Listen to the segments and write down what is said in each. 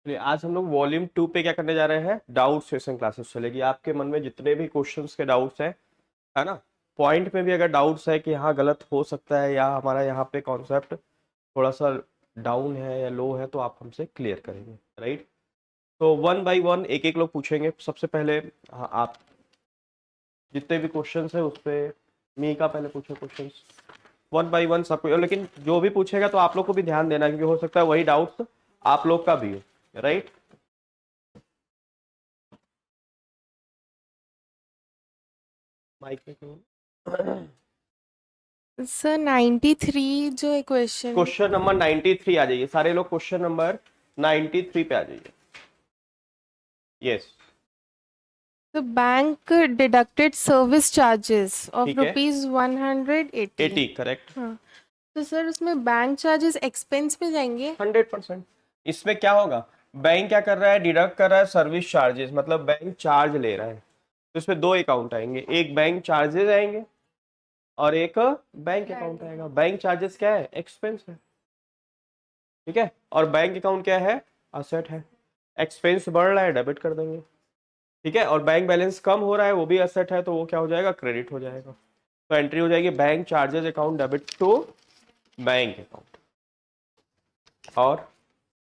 चलिए आज हम लोग वॉल्यूम 2 पे क्या करने जा रहे हैं, डाउट सेशन क्लासेस चलेगी। आपके मन में जितने भी क्वेश्चंस के डाउट्स हैं, है ना, पॉइंट में भी अगर डाउट्स है कि हाँ गलत हो सकता है या हमारा यहाँ पे कॉन्सेप्ट थोड़ा सा डाउन है या लो है, तो आप हमसे क्लियर करेंगे, राइट। तो वन बाय वन एक एक लोग पूछेंगे। सबसे पहले हाँ, आप जितने भी क्वेश्चंस है उस पे मी का पहले पूछे क्वेश्चंस वन बाय वन सबको, लेकिन जो भी पूछेगा तो आप लोग को भी ध्यान देना, क्योंकि हो सकता है वही डाउट्स आप लोग का भी हो, राइट। माइक पे क्यों? सर 93 जो है क्वेश्चन। क्वेश्चन नंबर 93 आ जाइए सारे लोग, क्वेश्चन नंबर 93 पे आ जाइए। Yes, the bank deducted service charges of ठीक है, ₹180। 80 करेक्ट। हाँ, तो सर उसमें बैंक चार्जेस एक्सपेंस में जाएंगे। 100%। इसमें क्या होगा, बैंक क्या कर रहा है, डिडक्ट कर रहा है सर्विस चार्जेस, मतलब बैंक चार्ज ले रहा है। तो इसमें दो अकाउंट आएंगे, एक बैंक चार्जेस आएंगे और एक बैंक अकाउंट आएगा। बैंक चार्जेस क्या है, एक्सपेंस है, ठीक है, और बैंक अकाउंट क्या है, असेट है। एक्सपेंस बढ़ रहा है, डेबिट कर देंगे, ठीक है, और बैंक बैलेंस कम हो रहा है, वो भी असेट है, तो वो क्या हो जाएगा, क्रेडिट हो जाएगा। तो एंट्री हो जाएगी bank charges account debit to bank account. और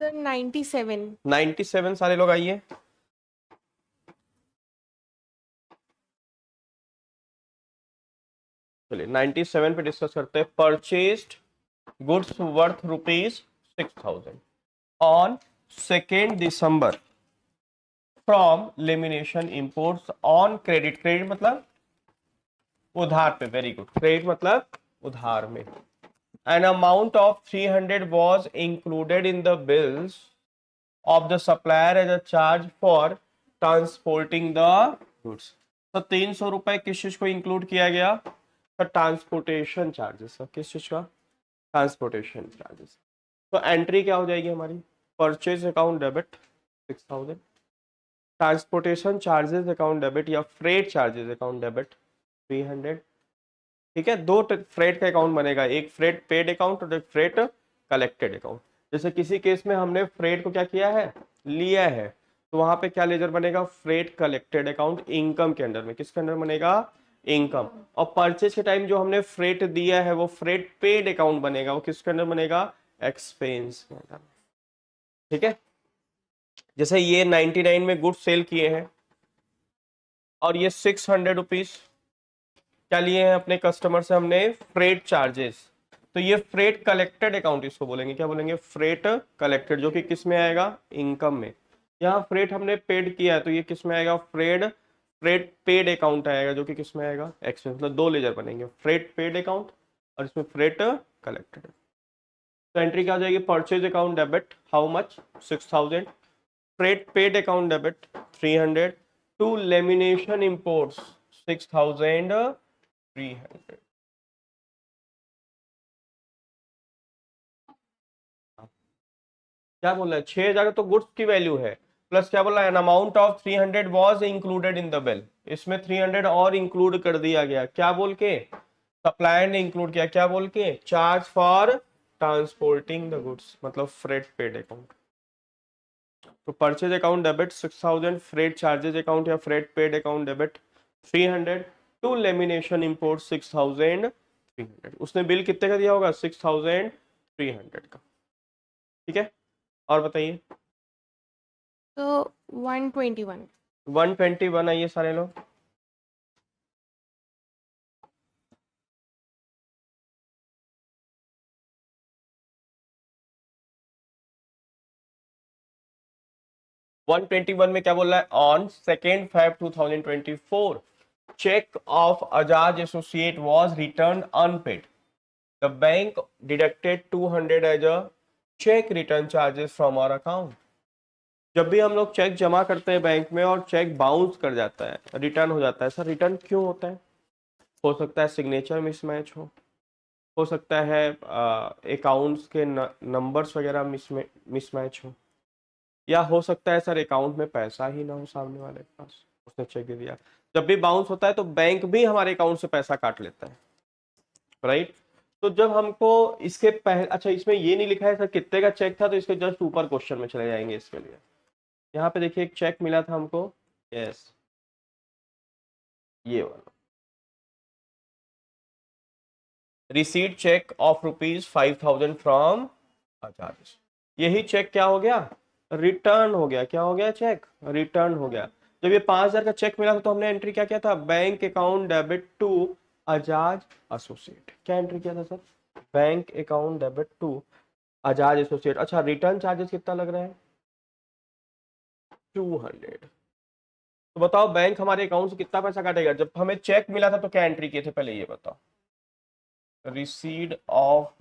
सर 97। 97 सारे लोग आइए। चलिए 97 पे डिस्कस करते हैं। Purchased goods worth ₹6,000 on 2 December from lamination imports on credit. Credit मतलब उधार पे, वेरी गुड, क्रेडिट मतलब उधार में। An amount of 300 was included in the bills of the supplier as a charge for transporting the goods। तो 300 रुपए किस चीज को इंक्लूड किया गया, तो ट्रांसपोर्टेशन चार्जेस। किस चीज का, ट्रांसपोर्टेशन चार्जेस। तो एंट्री क्या हो जाएगी हमारी, purchase account debit 6,000, transportation charges account debit या फ्रेट चार्जेस अकाउंट डेबिट 300। ठीक है, दो फ्रेट का अकाउंट बनेगा, एक फ्रेट पेड अकाउंट और एक फ्रेट कलेक्टेड अकाउंट। जैसे किसी केस में हमने फ्रेट को क्या किया है, लिया है, तो वहां पे क्या लेजर बनेगा, फ्रेट कलेक्टेड अकाउंट इनकम के अंडर में। किसके अंडर बनेगा, इनकम। और परचेज के टाइम जो हमने फ्रेट दिया है वो फ्रेट पेड अकाउंट बनेगा, वो किसके अंडर बनेगा, एक्सपेंस के अंडर। ठीक है, जैसे ये 99 में गुड्स सेल किए हैं और ये 600 रुपीज क्या लिए हैं अपने कस्टमर से हमने, फ्रेट चार्जेस। तो ये फ्रेट कलेक्टेड अकाउंट इसको बोलेंगे, क्या बोलेंगे, फ्रेट कलेक्टेड, जो कि किस में आएगा, इनकम में। यहाँ फ्रेट हमने पेड किया है तो ये किस में आएगा, फ्रेट पेड अकाउंट आएगा, जो कि किस में आएगा, एक्सपेंस। मतलब दो लेजर बनेंगे, फ्रेट पेड अकाउंट और इसमें फ्रेट कलेक्टेड। तो एंट्री क्या हो जाएगी, purchase account debit how much, 6,000, freight paid account debit 300, to lamination imports 6,300। क्या बोल रहा है, 6,000 तो गुड्स की वैल्यू है, प्लस क्या बोल रहा है, an amount of 300 was included in the bill. इसमें 300 और इंक्लूड कर दिया गया, क्या बोल के, सप्लायर ने इंक्लूड किया, क्या बोल के, charge for transporting the goods, मतलब फ्रेट पेड अकाउंट। तो purchase account debit 6,000, freight charges account या freight paid account debit 300, to lamination import 6,300। उसने बिल कितने का दिया होगा, 6,300 का। ठीक है, और बताइए। तो 121। 121 आइए सारे लोग। वन ट्वेंटी वन में क्या बोल रहा है, on 2 Feb 2024 cheque of Ajaz associate was return unpaid, the bank deducted 200 as a cheque return charges from our account. जब भी हम लोग चेक जमा करते हैं बैंक में और चेक बाउंस कर जाता है, रिटर्न हो जाता है, सर रिटर्न क्यों होता है, हो सकता है सिग्नेचर मिसमैच हो सकता है अकाउंट्स के नंबर्स वगैरह मिसमैच हो, या हो सकता है सर अकाउंट में पैसा ही ना हो सामने वाले के पास, उसने चेक दे दिया। जब भी बाउंस होता है तो बैंक भी हमारे अकाउंट से पैसा काट लेता है, राइट। तो जब हमको इसके पहले, अच्छा इसमें ये नहीं लिखा है सर कितने का चेक था, तो इसके जस्ट ऊपर क्वेश्चन में चले जाएंगे इसके लिए। यहाँ पे देखिए एक चेक मिला था हमको, यस ये वाला रिसीट चेक ऑफ ₹5,000 फ्रॉम आचार्य। यही चेक क्या हो गया, रिटर्न हो गया। क्या हो गया, चेक रिटर्न हो गया। जब ये 5,000 का चेक मिला था तो हमने एंट्री क्या किया था, bank account debit to Ajaz associate. क्या एंट्री किया था sir, bank account debit to Ajaz associate. अच्छा रिटर्न चार्जेस कितना लग रहा है, 200। तो बताओ बैंक हमारे अकाउंट से कितना पैसा काटेगा। जब हमें चेक मिला था तो क्या एंट्री किए थे, पहले ये बताओ। रिसीड ऑफ,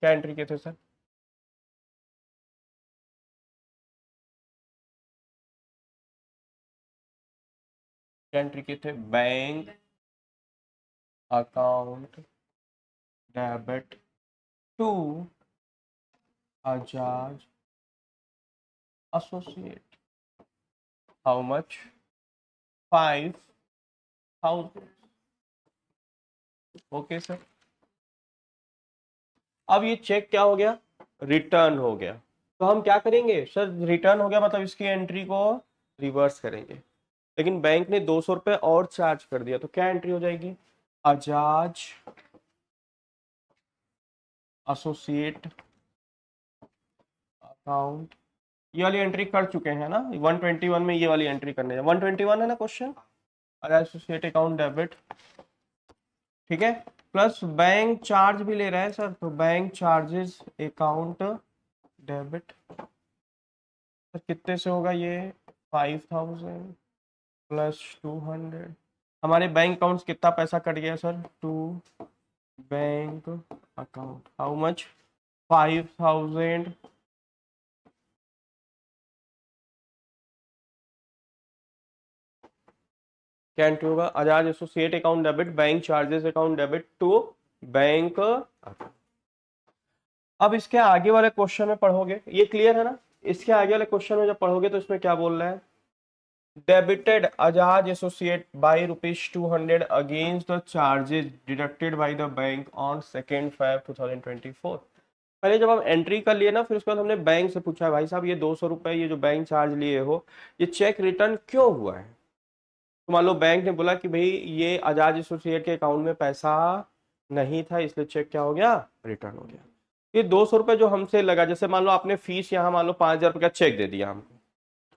क्या एंट्री किए थे सर, क्या एंट्री किए थे, bank account debit to Ajaz associate. How much, 5,000। Okay sir. अब ये चेक क्या हो गया, रिटर्न हो गया। तो हम क्या करेंगे सर, रिटर्न हो गया मतलब इसकी एंट्री को रिवर्स करेंगे। लेकिन बैंक ने 200 रुपये और चार्ज कर दिया, तो क्या एंट्री हो जाएगी, अजाज एसोसिएट अकाउंट। ये वाली एंट्री कर चुके हैं ना, 121 में ये वाली एंट्री करने है, 121 है ना question, Ajaz associate account debit, ठीक है। प्लस बैंक चार्ज भी ले रहा है सर, तो bank charges account debit sir कितने से होगा ये, 5,000 प्लस 200। हमारे बैंक अकाउंट कितना पैसा कट गया sir, to bank account how much, 5,000 क्या एंट्री होगा, Ajaz associate account debit bank charges account debit to bank account. अब इसके आगे वाले क्वेश्चन में पढ़ोगे, ये क्लियर है ना। इसके आगे वाले क्वेश्चन में जब पढ़ोगे तो इसमें क्या बोल रहा है, debited Ajaz associate by ₹200 against the charges deducted by the bank on 2 Feb 2024। पहले जब हम एंट्री कर लिए ना, फिर उसके बाद हमने बैंक से पूछा भाई साहब ये 200 रुपए ये जो बैंक चार्ज लिए हो, ये चेक रिटर्न क्यों हुआ है। तो मान लो बैंक ने बोला कि भाई ये अजाज एसोसिएट के अकाउंट में पैसा नहीं था, इसलिए चेक क्या हो गया, रिटर्न हो गया। ये 200 रुपए जो हमसे लगा, जैसे मान लो आपने फीस यहाँ मान लो 5,000 रुपये का चेक दे दिया हमको,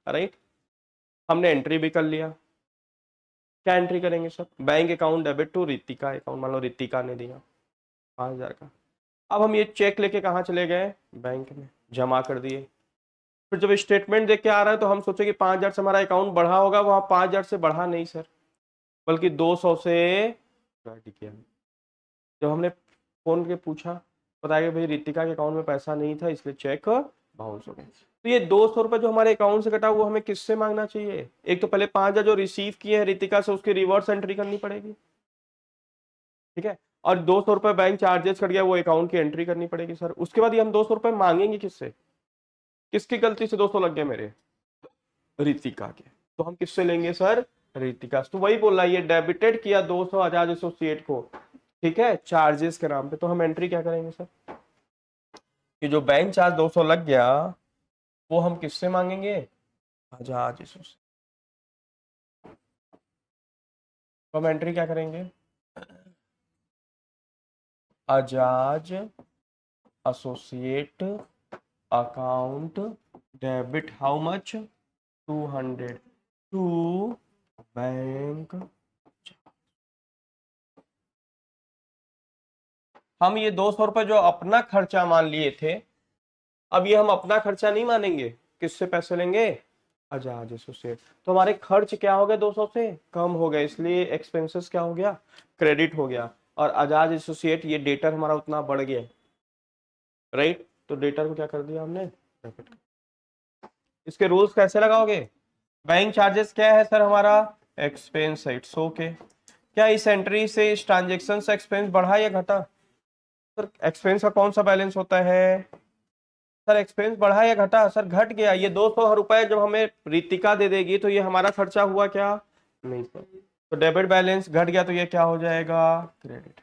राइट, हमने एंट्री भी कर लिया। क्या एंट्री करेंगे sir, bank account debit to Ritika account, मान लो रितिका ने दिया 5,000 का। अब हम ये चेक लेके कहाँ चले गए, बैंक में जमा कर दिए। फिर जब स्टेटमेंट देख के आ रहा है तो हम सोचे कि 5,000 से हमारा अकाउंट बढ़ा होगा, वहां 5,000 से बढ़ा नहीं सर, बल्कि 200 से घट गया। जब हमने फोन के पूछा, बताया भाई रितिका के अकाउंट में पैसा नहीं था इसलिए चेक बाउंस हो गया। तो ये 200 रुपए जो हमारे अकाउंट से कटा वो हमें किससे मांगना चाहिए, एक तो पहले 5,000 जो रिसीव किए हैं रितिका से उसकी रिवर्स एंट्री करनी पड़ेगी, ठीक है। और 200 रुपए बैंक चार्जेस कट गया वो अकाउंट की एंट्री करनी पड़ेगी सर। उसके बाद ये हम 200 रुपए मांगेंगे किससे, किसकी गलती से 200 लग गए मेरे, रितिका के। तो हम किससे लेंगे सर, रितिका। तो वही बोल रहा है ये डेबिटेड किया 200 अजाज एसोसिएट को, ठीक है, चार्जेस के नाम पे। तो हम एंट्री क्या करेंगे सर, ये जो बैंक चार्ज 200 लग गया वो हम किससे मांगेंगे, अजाज एसोसिएट। तो हम एंट्री क्या करेंगे, Ajaz associate account debit how much, 200 to bank. हम ये 200 रुपए जो अपना खर्चा मान लिए थे, अब ये हम अपना खर्चा नहीं मानेंगे, किससे पैसे लेंगे, अजाज एसोसिएट। तो हमारे खर्च क्या हो गए, 200 से कम हो गए, इसलिए एक्सपेंसेस क्या हो गया, क्रेडिट हो गया। और अजाज एसोसिएट ये डेटर हमारा उतना बढ़ गया, राइट, तो डेटर को क्या कर दिया हमने, डेबिट। इसके रूल्स कैसे लगाओगे, बैंक चार्जेस क्या है सर हमारा, एक्सपेंस है, इट्स ओके। क्या इस एंट्री से इस ट्रांजेक्शन से एक्सपेंस बढ़ा या घटा, सर एक्सपेंस का कौन सा बैलेंस होता है, सर एक्सपेंस बढ़ा या घटा, सर घट गया। ये 200 रुपए जब हमें रितिका दे देगी तो ये हमारा खर्चा हुआ क्या, नहीं सर, तो डेबिट बैलेंस घट गया तो ये क्या हो जाएगा, क्रेडिट।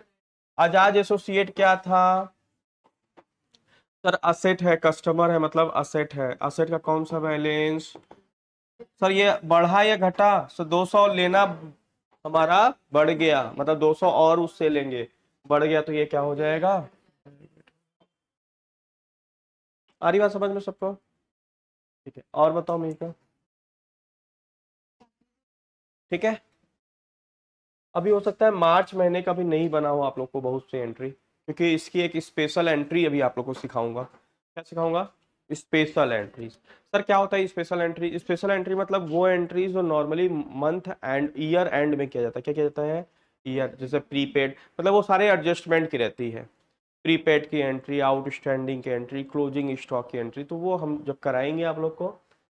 आजाद एसोसिएट क्या था सर, असेट है, कस्टमर है मतलब असेट है, असेट का कौन सा बैलेंस सर, ये बढ़ा या घटा, सर 200 लेना हमारा बढ़ गया, मतलब 200 और उससे लेंगे, बढ़ गया तो ये क्या हो जाएगा। आ रही बात समझ में सबको, ठीक है। और बताओ मीका, ठीक है। अभी हो सकता है मार्च महीने का भी नहीं बना हो आप लोग को बहुत सी एंट्री, क्योंकि इसकी एक स्पेशल एंट्री अभी आप लोग को सिखाऊंगा। क्या सिखाऊंगा, स्पेशल एंट्रीज। सर क्या होता है स्पेशल एंट्री, स्पेशल एंट्री मतलब वो एंट्री जो normally month and year and में किया जाता है। क्या किया जाता है, ईयर, जैसे प्रीपेड, मतलब वो सारे एडजस्टमेंट की रहती है, प्रीपेड की एंट्री, आउटस्टैंडिंग की एंट्री, क्लोजिंग स्टॉक की एंट्री, तो वो हम जब कराएंगे आप लोग को,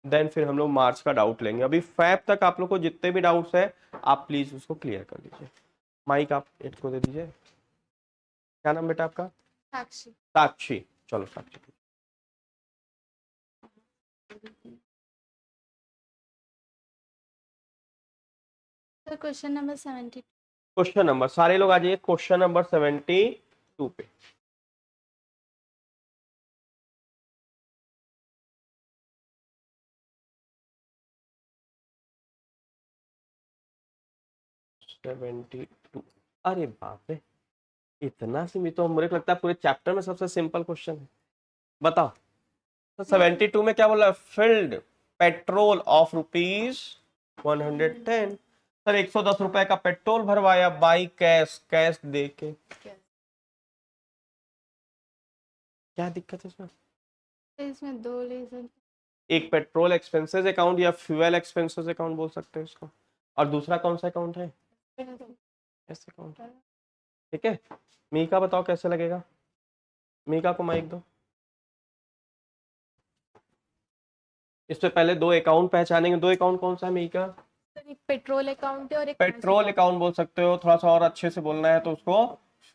देन फिर हम लोग मार्च का डाउट लेंगे। अभी फैब तक आप लोग को जितने भी डाउट्स है आप प्लीज उसको क्लियर कर दीजिए। माइक आप इसको दे दीजिए। क्या नाम बेटा आपका, साक्षी। साक्षी, चलो Sakshi. Sir question number 70। Question number, सारे लोग आ जाइए क्वेश्चन नंबर 72 पे। सेवेंटी टू, अरे बाप रे, इतना सी तो मुझे लगता है पूरे चैप्टर में सबसे सिंपल क्वेश्चन है। बताओ, तो 72 में क्या बोला, field petrol of rupees 110। Sir 110 रुपए का पेट्रोल भरवाया बाई कैश, कैश दे के, क्या दिक्कत है इसमें। इसमें दो रीजन। एक पेट्रोल एक्सपेंसेस अकाउंट या फ्यूल एक्सपेंसेस अकाउंट बोल सकते हैं इसको, और दूसरा कौन सा अकाउंट है, ऐसे अकाउंट, ठीक है। मीका बताओ कैसे लगेगा, मीका को माइक दो। इससे पहले दो अकाउंट पहचानेंगे, दो अकाउंट कौन सा है मीका, एक पेट्रोल अकाउंट है और एक पेट्रोल अकाउंट बोल सकते हो, थोड़ा सा और अच्छे से बोलना है तो उसको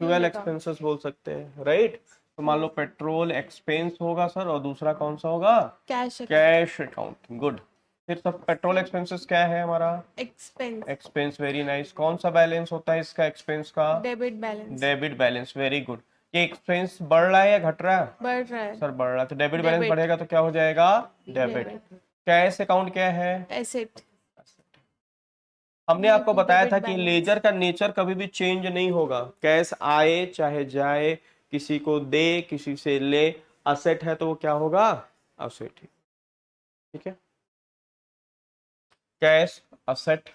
फ्यूल Fuel एक्सपेंसेस बोल सकते हैं, राइट। तो मान लो पेट्रोल एक्सपेंस होगा सर, और दूसरा कौन सा होगा, कैश कैश अकाउंट, गुड। फिर सब पेट्रोल एक्सपेंसेस क्या है हमारा, एक्सपेंस, एक्सपेंस, वेरी नाइस। कौन सा बैलेंस होता है इसका एक्सपेंस का, debit balance. Debit balance, very good. ये एक्सपेंस बढ़ रहा है या घट रहा है, बढ़ रहा है। सर बढ़ रहा है, तो डेबिट बैलेंस Debit. बढ़ेगा तो क्या हो जाएगा, डेबिट। कैश अकाउंट क्या है, एसेट। हमने आपको बताया था Debit कि balance. लेजर का नेचर कभी भी चेंज नहीं होगा, कैश आए चाहे जाए, किसी को दे किसी से ले, असेट है तो वो क्या होगा, असेट ही, ठीक है। कैश, असेट,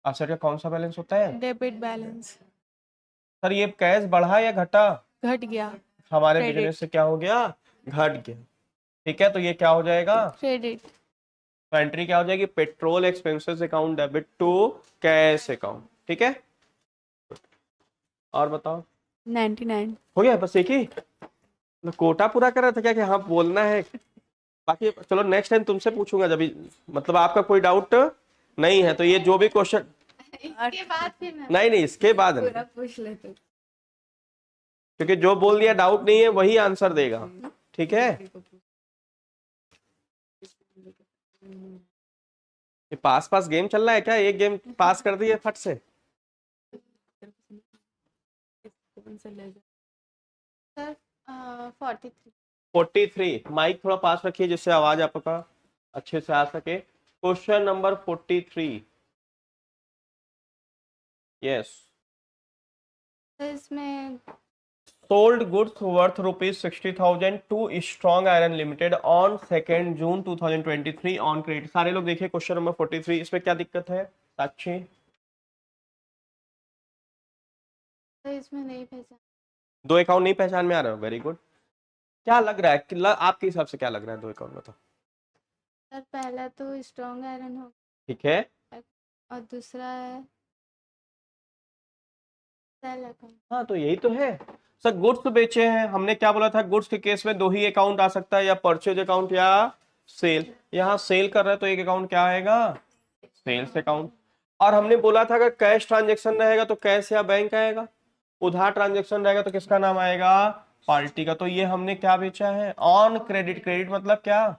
असेट का कौन सा बैलेंस होता है, डेबिट बैलेंस। सर ये कैश बढ़ा या घटा, घट गया। हमारे Credit. बिजनेस से क्या हो गया, घट गया, ठीक है। तो ये क्या हो जाएगा, क्रेडिट। तो एंट्री क्या हो जाएगी, petrol expenses account debit to cash account, ठीक है। और बताओ, 99। हो गया, बस एक ही, तो कोटा पूरा कर रहा था क्या कि हाँ बोलना है, बाकी चलो नेक्स्ट टाइम तुमसे पूछूंगा जब मतलब आपका कोई डाउट नहीं है तो ये जो भी क्वेश्चन, इसके बाद फिर नहीं नहीं इसके बाद नहीं, पूरा पूछ लेते। क्योंकि जो बोल दिया डाउट नहीं है वही आंसर देगा, ठीक है। ये पास पास गेम चल रहा है क्या, एक गेम पास कर दिए फट से। सर 43। 43, माइक थोड़ा पास रखिए जिससे आवाज आपका अच्छे से आ सके। Question number 43, yes. इसमें sold goods worth rupees 60,000 to Strong Iron Limited on 2nd June 2023 on credit। सारे लोग देखिए क्वेश्चन नंबर 43, इसमें क्या दिक्कत है साक्षी, इसमें नहीं पहचान। दो अकाउंट नहीं पहचान में आ रहा है, वेरी गुड। क्या लग रहा है आपके हिसाब से क्या लग रहा है, दो अकाउंट में तो सर पहला तो स्ट्रॉन्ग आयरन हो, ठीक है, और दूसरा है सेल अकाउंट। हाँ तो यही तो है सर, गुड्स बेचे हैं, हमने क्या बोला था, गुड्स के केस में दो ही अकाउंट आ सकता है, या परचेज अकाउंट या सेल। यहाँ सेल कर रहा है तो एक अकाउंट क्या आएगा, सेल्स अकाउंट। और हमने बोला था अगर कैश ट्रांजेक्शन रहेगा तो कैश या बैंक आएगा, उधार ट्रांजेक्शन रहेगा तो किसका नाम आएगा, पार्टी का। तो ये हमने क्या बेचा है, ऑन क्रेडिट, क्रेडिट मतलब क्या,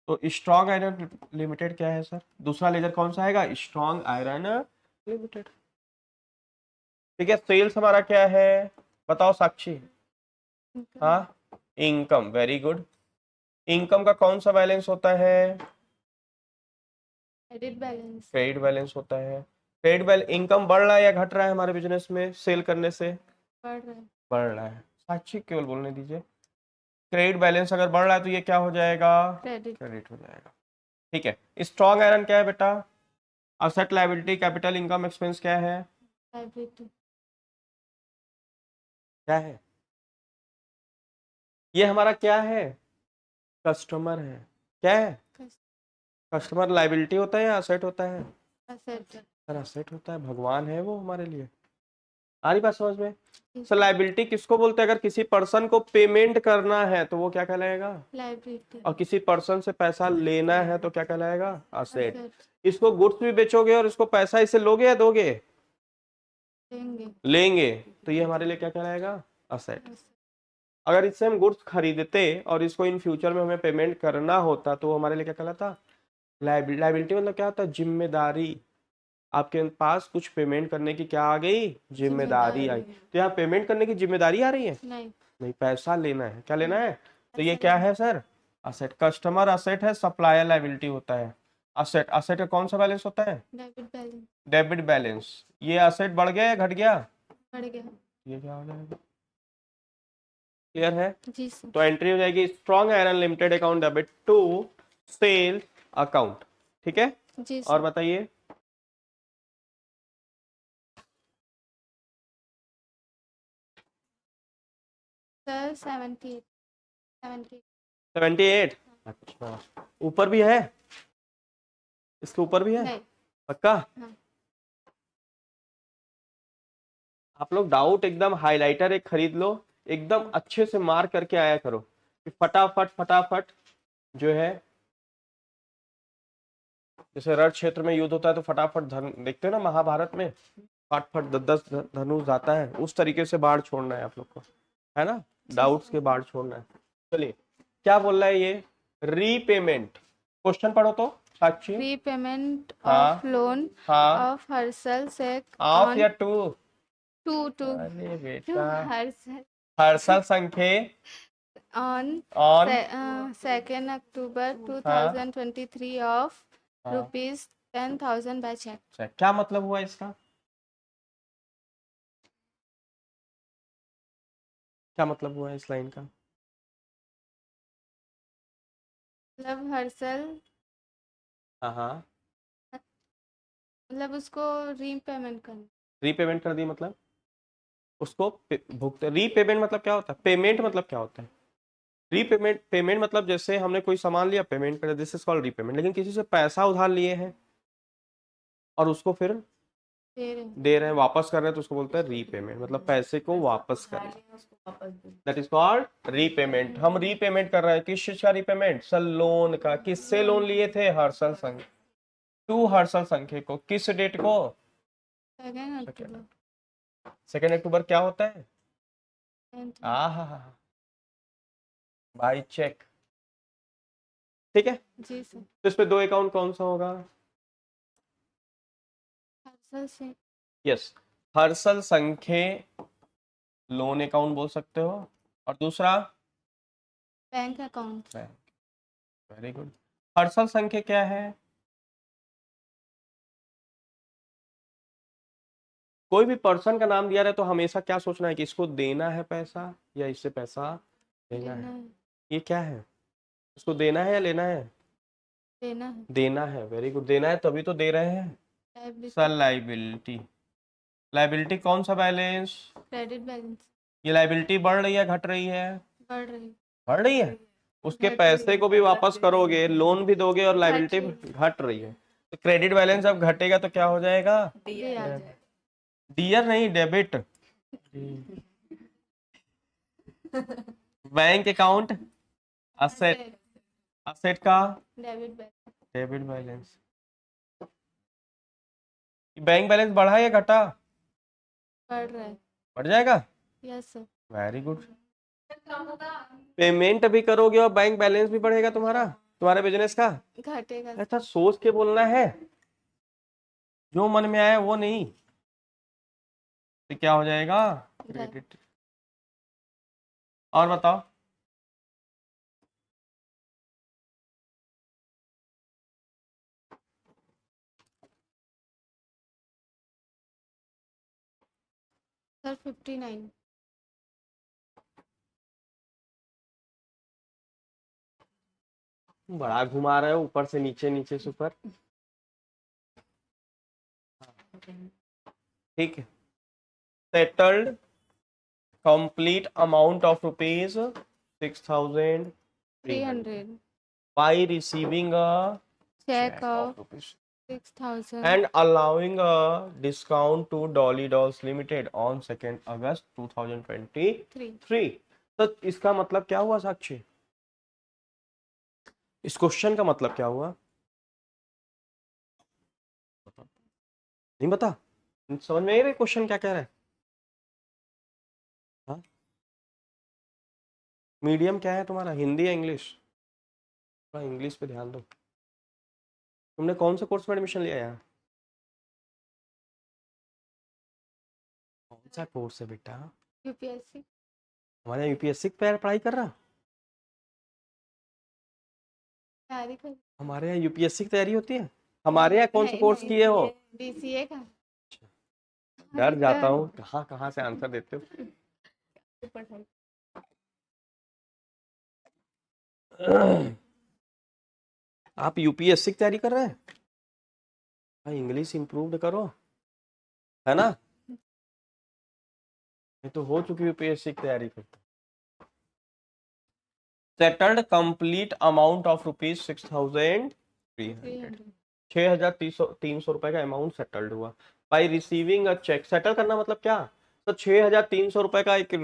तो स्ट्रॉन्ग आयरन लिमिटेड क्या है सर? दूसरा लेजर कौन सा आएगा? Strong iron limited. ठीक है, सेल्स हमारा क्या है बताओ साक्षी? हाँ, इनकम, वेरी गुड। इनकम का कौन सा बैलेंस होता है? Credit balance. क्रेडिट बैलेंस होता है। क्रेडिट बैलेंस, इनकम बढ़ रहा है या घट रहा है हमारे बिजनेस में सेल करने से? बढ़ रहा है। बढ़ रहा है। साक्षी केवल बोलने दीजिए। क्रेडिट बैलेंस अगर बढ़ रहा है तो ये क्या हो जाएगा? क्रेडिट। क्रेडिट हो जाएगा। ठीक है, स्ट्रॉन्ग आयरन क्या है बेटा? Asset, liability, capital, income, expense क्या है? लायबिलिटी। क्या है ये? हमारा क्या है? कस्टमर है। क्या है? कस्टमर लायबिलिटी होता है या असेट होता है? असेट। सर असेट होता है, भगवान है वो हमारे लिए। आ रही बात समझ में? सर लायबिलिटी किसको बोलते हैं? अगर किसी पर्सन को पेमेंट करना है तो वो क्या कहलाएगा? लायबिलिटी। और किसी पर्सन से पैसा लेना है तो क्या कहलाएगा? असेट। इसको गुड्स भी बेचोगे और इसको पैसा इसे लोगे या दोगे? लेंगे। लेंगे। तो ये हमारे लिए क्या कहलाएगा? असेट। अगर इससे हम गुड्स खरीदते और इसको इन फ्यूचर में हमें पेमेंट करना होता तो वो हमारे लिए क्या कहलाता? लायबिलिटी। मतलब क्या होता है? जिम्मेदारी। आपके पास कुछ पेमेंट करने की क्या आ गई? जिम्मेदारी आई। तो यहाँ पेमेंट करने की जिम्मेदारी आ रही है? नहीं। नहीं, पैसा लेना है। क्या लेना है? तो ये क्या है सर? असेट। कस्टमर असेट है, सप्लायर लायबिलिटी होता है। असेट, असेट का कौन सा बैलेंस होता है? Debit balance. Debit balance. ये असेट बढ़ गया या घट गया? बढ़ गया। ये क्या हो जाएगा? क्लियर है? जी सर। तो एंट्री हो जाएगी strong iron limited account debit to sale account. ठीक है, जी और सर। बताइए। सर 78। 78। अच्छा, ऊपर भी है? इसके ऊपर भी है? नहीं। पक्का? हाँ। आप लोग डाउट एकदम हाइलाइटर एक खरीद लो, एकदम अच्छे से मार्क करके आया करो कि फटाफट फटाफट जो है, जैसे रण क्षेत्र में युद्ध होता है तो फटाफट धन देखते हो ना महाभारत में, फटाफट 10 धनुष जाता है, उस तरीके से बाढ़ छोड़ना है आप लोग को, है ना? डाउट्स के बाढ़ छोड़ना है। चलिए, क्या बोल रहा है ये? रीपेमेंट। क्वेश्चन पढ़ो तो साक्षी। रीपेमेंट हाँ ऑफ लोन हाँ, of Harshal sake of on या टू? टू अरे टू बेटा, हर्षल हर्षल संख्या on ऑन। 2nd October हाँ 2023 of हाँ, rupees 10,000 by check. अच्छा, क्या मतलब हुआ इसका? क्या मतलब हुआ इस लाइन का? मतलब हर्षल, हाँ हाँ, मतलब उसको रीपेमेंट करना। रीपेमेंट कर दी मतलब उसको भुगत रीपेमेंट मतलब क्या होता है? पेमेंट मतलब क्या होता है? रीपेमेंट, पेमेंट मतलब जैसे हमने कोई सामान लिया, पेमेंट कर, दिस इज कॉल्ड रीपेमेंट। लेकिन किसी से पैसा उधार लिए हैं और उसको फिर दे रहे हैं। दे रहे हैं, वापस कर रहे हैं, तो उसको बोलते हैं रीपेमेंट। मतलब पैसे को वापस करें, दैट इज कॉल्ड रीपेमेंट। हम रीपेमेंट कर रहे हैं, किस चीज का रीपेमेंट? सर लोन का। किससे लोन लिए थे? हर्षल संघ टू हर्षल संघे को। किस डेट को? 2nd October। 2 अक्टूबर। क्या होता है? 10th। आहा, बाई चेक। ठीक है, जी सर। तो इस पे दो अकाउंट कौन सा होगा? हर्षल से यस, हर्षल संख्ये लोन अकाउंट बोल सकते हो, और दूसरा bank account. Very good. Harshal संख्या क्या है? कोई भी पर्सन का नाम दिया रहे तो हमेशा क्या सोचना है कि इसको देना है पैसा या इससे पैसा लेना देना है। है। ये क्या है? इसको देना है या लेना है? देना है। देना है, वेरी गुड। देना है तभी तो दे रहे हैं। Sir liability. लाइबिलिटी। लाइबिलिटी कौन सा बैलेंस? Credit balance. ये लाइबिलिटी बढ़ रही है घट रही है? बढ़ रही। बढ़ रही है। उसके घट पैसे रही। को भी वापस करोगे, लोन भी दोगे, और लाइबिलिटी रही। घट रही है। तो क्रेडिट बैलेंस जब घटेगा तो क्या हो जाएगा? ये आ जाए। डियर नहीं, debit. Bank account asset, asset का debit balance. Debit balance. Bank balance बढ़ा या घटा? बढ़ रहा है। बढ़ जाएगा। Yes sir. Very good. Payment भी करोगे और बैंक बैलेंस भी बढ़ेगा तुम्हारा। तुम्हारे बिजनेस का? घटेगा। ऐसा सोच के बोलना है, जो मन में आया वो नहीं। तो क्या हो जाएगा? क्रेडिट। और बताओ। सर 59। बड़ा घुमा रहे हो, ऊपर से नीचे, नीचे से ऊपर। ठीक है। Settled complete amount of rupees 6,300 300 by receiving a check check of of rupees 6,000 and allowing a discount to Dolly Dolls Limited on 2nd August 2023. 3। तो इसका मतलब क्या हुआ साक्षी? इस क्वेश्चन का मतलब क्या हुआ? नहीं बता? समझ में आई क्वेश्चन क्या कह रहा है? हाँ? मीडियम क्या है तुम्हारा, हिंदी या इंग्लिश? थोड़ा इंग्लिश पे ध्यान दो। तुमने कौन से कोर्स में एडमिशन लिया यार? कौन सा कोर्स है बेटा? यूपीएससी। हमारे यूपीएससी पे पढ़ाई कर रहा? तैयारी कर। हमारे यहाँ यूपीएससी की तैयारी होती है? हमारे यहाँ कौन सा कोर्स किए हो? बीसीए का। डर जाता हूँ, कहाँ कहाँ से आंसर देते हो। आप यूपीएससी की तैयारी कर रहे हैं? भाई इंग्लिश इंप्रूव करो, है ना? ये तो हो चुकी यूपीएससी की तैयारी करते। Settled complete amount of rupees 6,300, 6,300 रुपए का अमाउंट सेटल्ड हुआ by receiving a cheque. Settle करना मतलब क्या? तो 6,300 रुपए का एक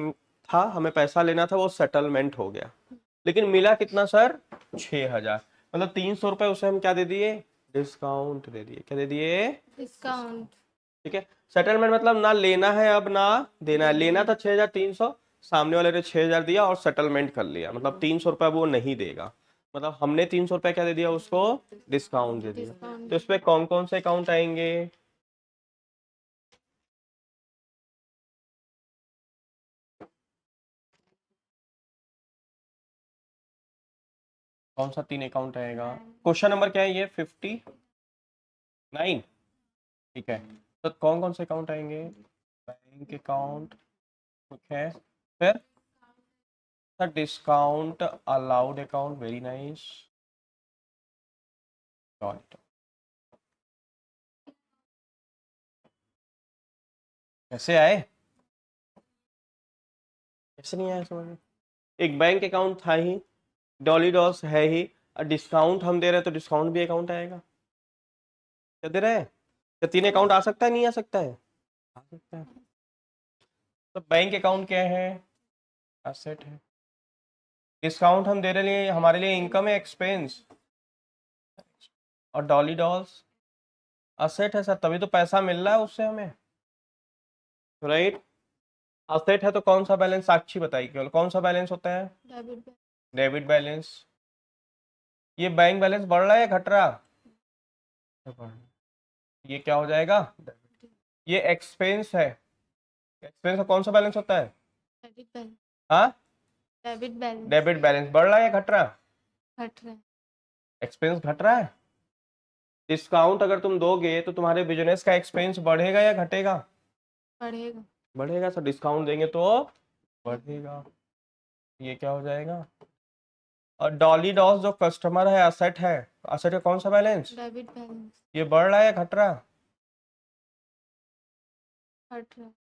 था, हमें पैसा लेना था, वो सेटलमेंट हो गया। लेकिन मिला कितना सर? 6,000। मतलब 300 रुपए उसे हम क्या दे दिए? डिस्काउंट दे दिए। क्या दे दिए? डिस्काउंट। ठीक है। सेटलमेंट मतलब ना लेना है अब ना देना है। लेना था 6,300, सामने वाले ने 6,000 दिया और सेटलमेंट कर लिया, मतलब 300 रुपए वो नहीं देगा। मतलब हमने 300 रुपए क्या दे दिया उसको? डिस्काउंट दे दिया। तो इसमें कौन कौन से अकाउंट आएंगे? कौन सा 3 अकाउंट आएगा? क्वेश्चन नंबर क्या है ये? 59। ठीक है। तो कौन कौन से अकाउंट आएंगे? बैंक अकाउंट, ठीक है। फिर discount allowed account, very nice. कैसे आए? कैसे नहीं आया समझ में? एक बैंक अकाउंट था ही, डॉली डॉस है ही, और डिस्काउंट हम दे रहे हैं तो डिस्काउंट भी अकाउंट आएगा। क्या दे रहे हैं? क्या 3 अकाउंट आ सकता है? नहीं आ सकता है? आ सकता है। तो बैंक अकाउंट क्या है? एसेट है। डिस्काउंट हम दे रहे हैं, हमारे लिए इनकम है, एक्सपेंस। और डॉली डॉल्स असेट है सर, तभी तो पैसा मिल रहा है उससे हमें, राइट? असेट है तो कौन सा बैलेंस? साक्षी बताइए केवल, कौन सा बैलेंस होता है? Debit balance. ये बैंक बैलेंस बढ़ रहा है या घट रहा? ये क्या हो जाएगा? ये एक्सपेंस है। एक्सपेंस का कौन सा बैलेंस होता है? हाँ, डेबिट बैलेंस। बढ़ रहा है या घट रहा? घट रहा है। एक्सपेंस घट रहा है। डिस्काउंट अगर तुम दोगे तो तुम्हारे बिजनेस का एक्सपेंस बढ़ेगा या घटेगा? बढ़ेगा। बढ़ेगा। सर डिस्काउंट देंगे तो बढ़ेगा। ये क्या हो जाएगा? और डॉली डॉस जो कस्टमर है, असेट है, असेट का कौन सा बैलेंस? Debit balance. ये बढ़ रहा है या घट रहा? घट रहा है।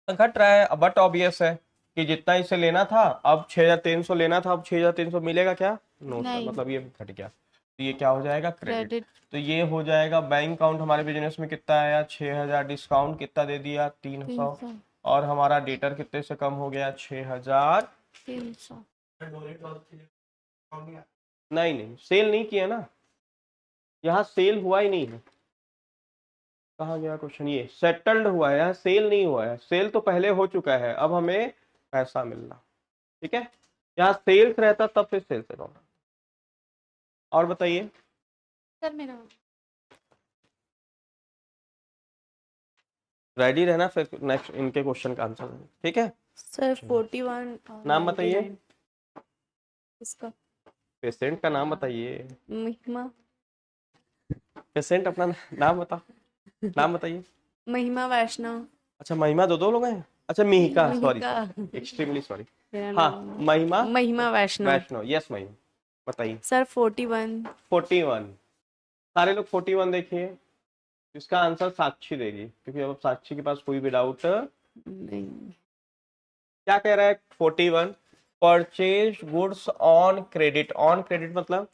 तो घट रहा है। बट ऑब्वियस है कि जितना इसे लेना था, अब 6,300 लेना था, अब 6,300 मिलेगा क्या? नो सर, नहीं। मतलब ये घट गया। तो ये क्या हो जाएगा? क्रेडिट। क्रेडिट। तो ये हो जाएगा बैंक अकाउंट हमारे बिजनेस में कितना आया? 6,000। डिस्काउंट कितना दे दिया? 300। 300। और हमारा डेटर कितने से कम हो गया? 6,000। 300। नहीं नहीं, सेल नहीं किया ना, यहाँ सेल हुआ ही नहीं है। कहाँ गया क्वेश्चन? ये सेटल्ड हुआ है, यहाँ सेल नहीं हुआ है। सेल तो पहले हो चुका है, अब हमें पैसा मिलना। ठीक है, यहाँ सेल्स रहता तब फिर सेल्स अकाउंट। और बताइए। सर मेरा रेडी रहना, फिर नेक्स्ट इनके क्वेश्चन का आंसर देना, ठीक है। सर 41 और नाम बताइए। 99 इसका पेशेंट का नाम बताइए। महिमा पेशेंट अपना नाम बताओ, नाम बताइए। महिमा वैष्णव अच्छा, महिमा दो लोग हैं। अच्छा, Mihika, sorry Mahika sorry, extremely sorry. मेरा हाँ, नाम महिमा महिमा वैष्णव वैष्णव, यस महिमा, बताइए। सर 41 41, सारे लोग 41 देखिए। इसका आंसर साक्षी देगी, क्योंकि अब साक्षी के पास कोई भी डाउट नहीं क्या कह रहा है। 41, purchase goods on credit. On credit मतलब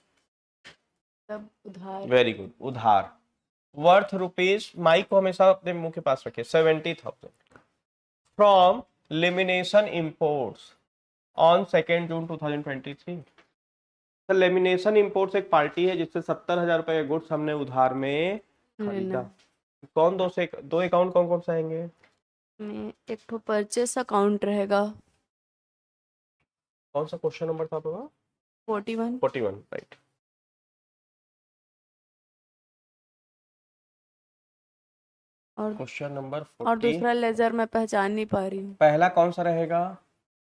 तब उधार वेरी गुड, उधार। वर्थ रुपीज, माइक को हमेशा अपने मुंह के पास रखिए, 70,000 फ्रॉम लेमिनेशन इंपोर्ट्स ऑन 2 जून 2023। तो लेमिनेशन इंपोर्ट्स एक पार्टी है जिससे 70,000 रुपए के गुड्स हमने उधार में लेना खरीदा। कौन दो अकाउंट कौन कौन से आएंगे। में एक तो परचेस अकाउंट रहेगा कौन सा क्वेश्चन नंबर था आपका। 41 41, राइट। और क्वेश्चन नंबर और 40, दूसरा लेजर मैं पहचान नहीं पा रही हूँ। पहला कौन सा रहेगा।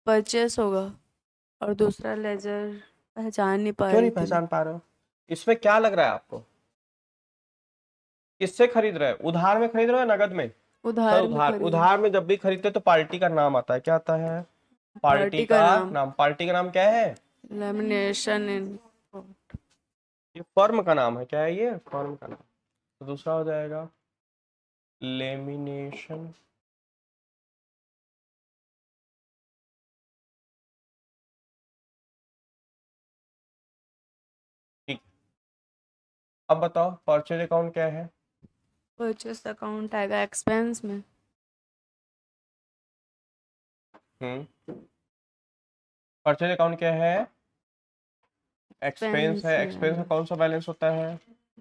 परचेस होगा और दूसरा लेजर पहचान नहीं पा क्यों नहीं रही थी मैं। पहचान पा रहे हो। इसमें क्या लग रहा है आपको, किससे खरीद रहे हो, उधार में खरीद रहे हो या नगद में। सर उधार में उधार, खरीद उधार में जब भी खरीदते हैं तो पार्टी का नाम आता है, क्या आता है। पार्टी पार्टी का का नाम नाम, पार्टी का नाम क्या है। लेमिनेशन इन ये फर्म का नाम है, क्या है ये, फर्म का नाम। तो दूसरा हो जाएगा लेमिनेशन। ठीक, अब बताओ परचेज अकाउंट क्या है। परचेस अकाउंट आएगा एक्सपेंस में। परचेज अकाउंट क्या है, एक्सपेंस है। एक्सपेंस में एक्सपेंस में आएगा कौन सा बैलेंस होता है।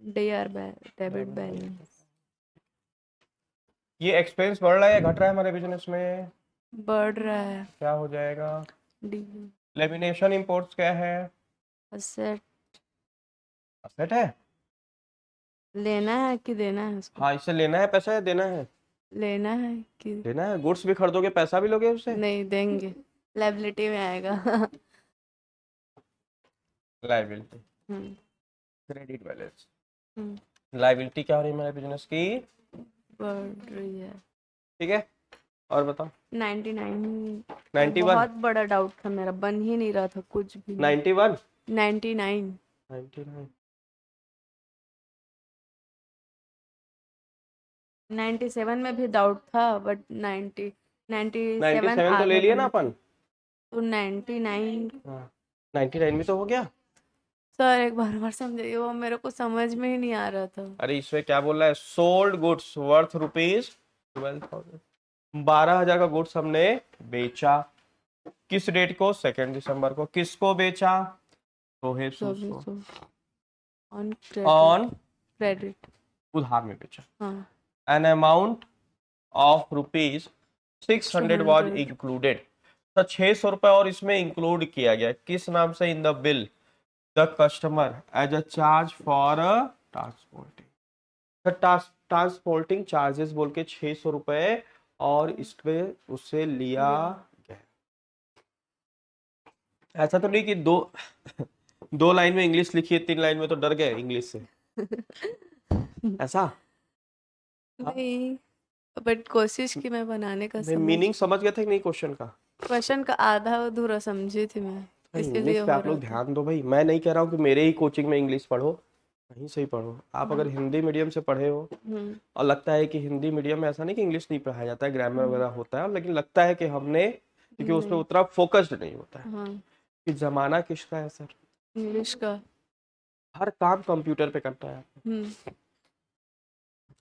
डीआर डेबिट बैलेंस ये एक्सपेंस बढ़ रहा है या घट रहा है हमारे बिजनेस में, बढ़ रहा है। क्या हो जाएगा। डी लेमिनेशन इंपोर्ट्स क्या है, असेट असेट है। लेना है कि देना है उसको। हाँ, इसे लेना है पैसा या देना है। लेना है कि लेना है, गुड्स भी खरीदोगे पैसा भी लोगे उससे। नहीं देंगे लायबिलिटी में आएगा लाइबिलिटी, हम्म क्रेडिट बैलेंस। हम्म लाइबिलिटी क्या हो रही है हमारे बिजनेस की, बढ़ रही है। ठीक है। और बताओ। 99 91, बहुत बड़ा डाउट था मेरा, बन ही नहीं रहा था कुछ भी नहीं। 91, 99 99, 97 में भी डाउट था बट 97 97 तो ले आधा लिया ना बन अपन। तो 99। हाँ, 99 में तो हो गया। सर एक बार समझाइए, वो मेरे को समझ में ही नहीं आ रहा था। अरे इसमें क्या बोल रहा है, सोल्ड गुड्स वर्थ रुपीज 12,000, 12,000 का गुड्स हमने बेचा। किस डेट को, 2 दिसंबर को। किसको बेचा, सोहेब सूद को। ऑन ऑन क्रेडिट उधार में बेचा। हाँ an amount of rupees 600 was 600 included. तो 600 रुपए और इसमें इंक्लूड किया गया, किस नाम से, in the bill the customer as a charge for transporting. Transporting charges बोल के 600 रुपए और इस पे उससे लिया गया। ऐसा तो नहीं कि दो लाइन में इंग्लिश लिखी है, 3 लाइन में तो डर गए इंग्लिश से, ऐसा। नहीं बट कोशिश की मैं बनाने का, समझ मीनिंग समझ गए थे कि नहीं क्वेश्चन का। क्वेश्चन का आधा अधूरा समझी थी मैं, इसीलिए इंग्लिश पे हो आप रहा लोग था। ध्यान दो भाई, मैं नहीं कह रहा हूँ कि मेरे ही कोचिंग में इंग्लिश पढ़ो, कहीं से ही पढ़ो। आप अगर हिंदी मीडियम से पढ़े हो और लगता है कि हिंदी मीडियम में ऐसा नहीं कि इंग्लिश नहीं पढ़ाया जाता है, ग्रामर वगैरह होता है, लेकिन लगता है कि हमने, क्योंकि उस पर नहीं उतना फोकस्ड नहीं होता है। हाँ कि जमाना किसका है सर, इंग्लिश का हर काम कंप्यूटर पे करता है, हम्म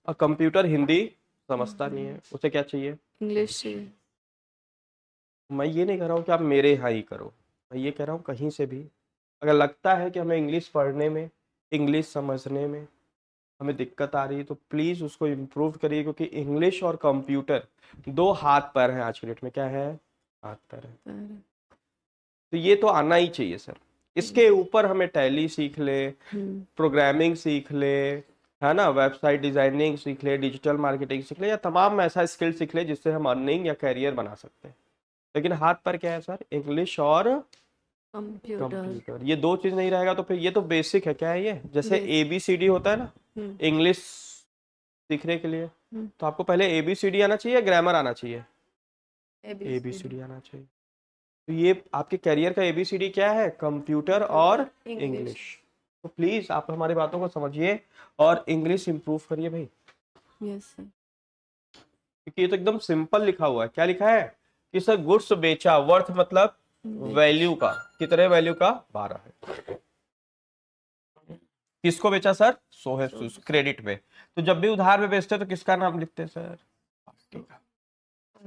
और कंप्यूटर हिंदी समझता नहीं है, उसे क्या चाहिए। इंग्लिश चाहिए। मैं ये नहीं कह रहा हूँ कि आप मेरे यहाँ ही करो, मैं ये कह रहा हूँ कहीं से भी अगर लगता है कि हमें इंग्लिश पढ़ने में, इंग्लिश समझने में हमें दिक्कत आ रही है, तो प्लीज़ उसको इम्प्रूव करिए, क्योंकि इंग्लिश और कंप्यूटर दो हाथ पैर हैं आज के डेट में। क्या है, हाथ पैर है। तो ये तो आना ही चाहिए सर। इसके ऊपर हमें टैली सीख ले, प्रोग्रामिंग सीख ले, है ना, वेबसाइट डिजाइनिंग सीख ले, डिजिटल मार्केटिंग सीख ले, या तमाम ऐसा स्किल सीख ले जिससे हम अर्निंग या करियर बना सकते हैं। लेकिन हाथ पर क्या है सर? इंग्लिश और कंप्यूटर। कंप्यूटर। ये दो चीज नहीं रहेगा तो फिर ये तो बेसिक है। क्या है ये? जैसे ABCD होता है ना इंग्लिश सीखने के लिए, तो आपको पहले ABCD आना चाहिए, ग्रामर आना चाहिए? ABCD आना चाहिए। तो ये आपके करियर का ABCD क्या है? कंप्यूटर और इंग्लिश। तो प्लीज आप हमारी बातों को समझिए और इंग्लिश इंप्रूव करिए भाई, यस सर। क्योंकि ये तो एकदम सिंपल लिखा हुआ है। क्या लिखा है कि सर गुड्स बेचा, वर्थ मतलब वैल्यू का, कितने वैल्यू का? 12 है। किसको बेचा सर? सोहेब सूज, क्रेडिट में। तो जब भी उधार में बेचते तो किसका नाम लिखते हैं सर? पार्टी का।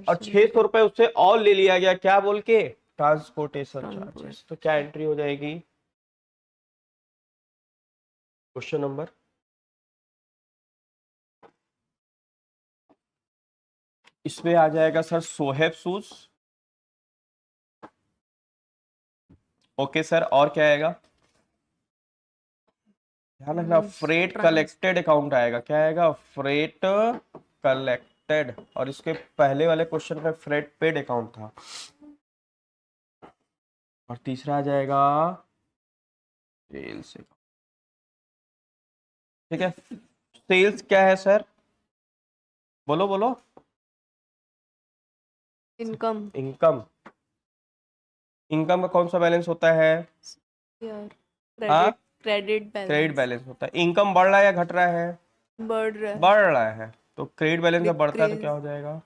और 600 रुपए उससे और ले लिया गया, क्या बोल के? Transportation charges. तो क्या एंट्री हो जाएगी? क्वेश्चन नंबर, इसमें आ जाएगा सर सोहेब सूज। ओके सर, और क्या आएगा? ध्यान रखना, फ्रेट कलेक्टेड अकाउंट आएगा। क्या आएगा? Freight collected. और इसके पहले वाले क्वेश्चन में फ्रेट पेड अकाउंट था। और तीसरा आ जाएगा सेल्स। ठीक है, सेल्स क्या है सर? बोलो बोलो। इनकम। इनकम। इनकम का कौन सा बैलेंस होता है? क्रेडिट। क्रेडिट क्रेडिट बैलेंस होता है। इनकम बढ़ रहा है या घट रहा है? बढ़ रहा है। बढ़ रहा है। तो क्रेडिट बैलेंस जब बढ़ता है तो क्या हो जाएगा?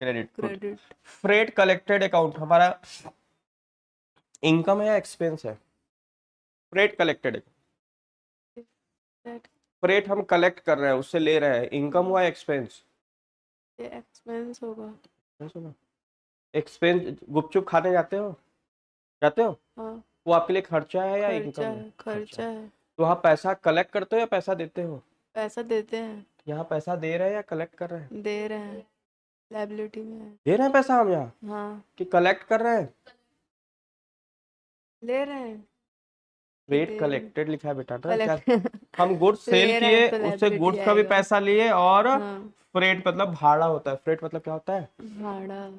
Credit. Credit. Freight collected account हमारा इनकम है या एक्सपेंस है? Freight collected. फ्रेट हम कलेक्ट कर रहे हैं, उससे ले रहे हैं, इनकम हुआ एक्सपेंस? एक्सपेंस होगा। एक्सपेंस, गुपचुप खाने जाते हो? जाते हो? हाँ। वो आपके लिए खर्चा है या इनकम है? खर्चा है। तो आप पैसा कलेक्ट करते हो या पैसा देते हो? पैसा देते हैं। यहाँ पैसा दे रहे हैं या कलेक्ट कर रहे हैं? दे रहे हैं, लायबिलिटी में है। दे रहे हैं पैसा हम यहाँ हाँ। कि कलेक्ट कर रहे हैं? ले रहे हैं। रेट कलेक्टेड लिखा है बेटा ना। क्या कलेक्ट हम गुड्स सेल ले रहे किए, हैं तो उससे liability गुड्स का भी आएगा। पैसा लिए, और हाँ। फ्रेट मतलब भाड़ा होता है। फ्रेट मतलब क्या होता है? भाड़ा।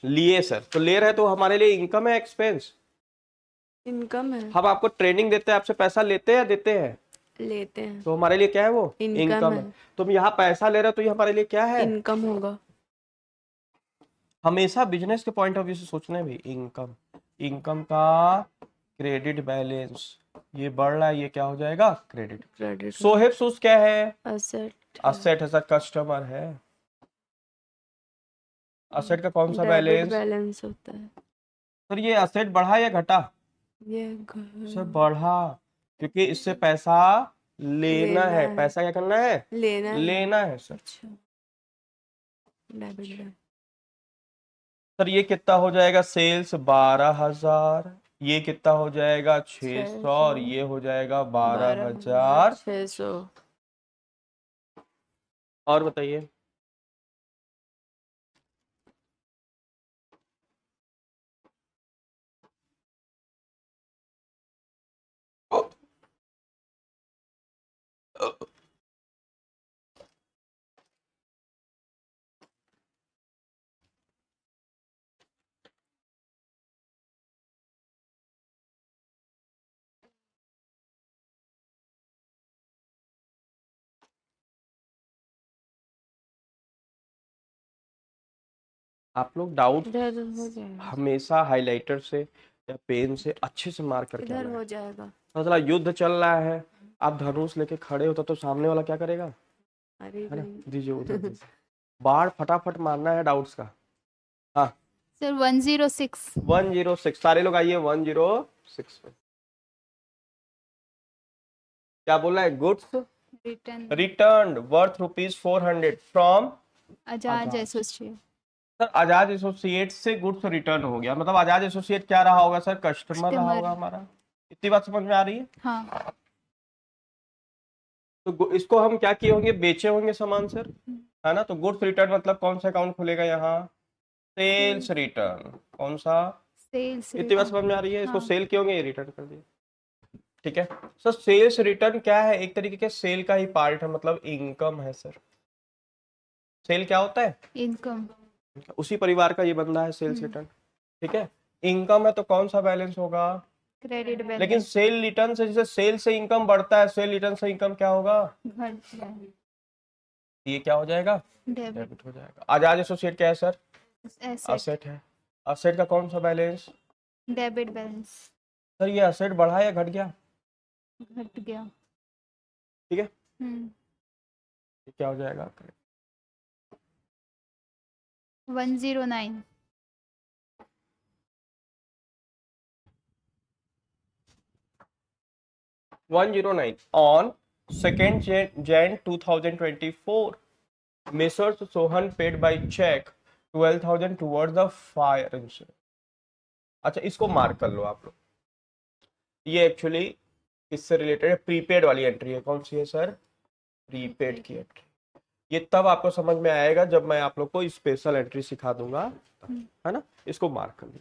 लिए सर, तो ले रहे हैं तो हमारे लिए इनकम है एक्सपेंस? इनकम है। हम आपको ट्रेनिंग देते हैं, आपसे पैसा लेते हैं या देते हैं? लेते हैं। तो हमारे लिए क्या है वो? इनकम है। है। तुम यहाँ पैसा ले रहे हो तो ये हमारे लिए क्या है? इनकम होगा। हमेशा बिजनेस के पॉइंट ऑफ व्यू से सोचना है भाई। इनकम, इनकम का क्रेडिट बैलेंस, ये बढ़ रहा है, ये क्या हो जाएगा? क्रेडिट। क्रेडिट। सोहेब सूज क्या है? असेट। असेट है सर, कस्टमर है। असेट का कौन सा बैलेंस? बैलेंस होता है। सर ये असेट बढ़ा या घटा? ये सर बढ़ा, क्योंकि इससे पैसा लेना है। पैसा क्या करना है? लेना है सर। अच्छा। डेबिट। सर ये कितना हो जाएगा? सेल्स 12,000। ये कितना हो जाएगा? 600। और ये हो जाएगा 12,600। और बताइए। आप लोग डाउट हमेशा हाइलाइटर से या पेन से अच्छे से मार्क करके इधर आना हो है। जाएगा। मतलब युद्ध चल रहा है, आप धनुष लेके खड़े होता तो सामने वाला क्या करेगा? अरे है ना, दीजिए उधर दीजिए। बाढ़ फटाफट मारना है डाउट्स का। हाँ सर 106। 106। सारे लोग आइए 106 पे। क्या बोला है? Goods return worth ₹400 from Ajaz associate. Sir Ajaz associate से गुड्स रिटर्न हो गया, मतलब अजाज एसोसिएट क्या रहा होगा सर? कस्टमर रहा होगा हमारा। इतनी बात समझ में आ रही है? हाँ। तो इसको हम क्या किए होंगे? बेचे होंगे सामान सर, है ना। तो गुड्स रिटर्न मतलब कौन सा अकाउंट खुलेगा यहाँ? Sales return. कौन सा? सेल्स इतनी बात समझ में आ रही है? इसको हाँ। सेल क्यों गए, रिटर्न कर दिया। ठीक है सर, सेल्स रिटर्न क्या है? एक तरीके के सेल का ही पार्ट है, मतलब इनकम है सर। सेल क्या होता है? इनकम। उसी परिवार का ये बंदा है सेल्स रिटर्न। ठीक है, इनकम है तो कौन सा बैलेंस होगा? क्रेडिट लेकिन बैलेंस। सेल रिटर्न से, जैसे सेल से इनकम बढ़ता है, सेल रिटर्न से इनकम क्या होगा? घट जाए। ये क्या हो जाएगा? डेबिट। डेबिट हो जाएगा। आजाद एसोसिएट क्या है सर? एसेट। असेट है। असेट का कौन सा बैलेंस? Debit balance. सर ये असेट बढ़ा या घट गया? घट गया। ठीक है, ये क्या हो जाएगा? 109। 109 on 2nd Jan 2024, Messrs Sohan paid by check 12,000 towards the fire insurance। अच्छा, इसको मार्क कर लो आप लोग। ये एक्चुअली किससे रिलेटेड है? प्रीपेड वाली एंट्री है। कौन सी है सर? प्रीपेड की एंट्री। ये तब आपको समझ में आएगा जब मैं आप लोग को स्पेशल एंट्री सिखा दूंगा, है ना। इसको मार्क कर लो।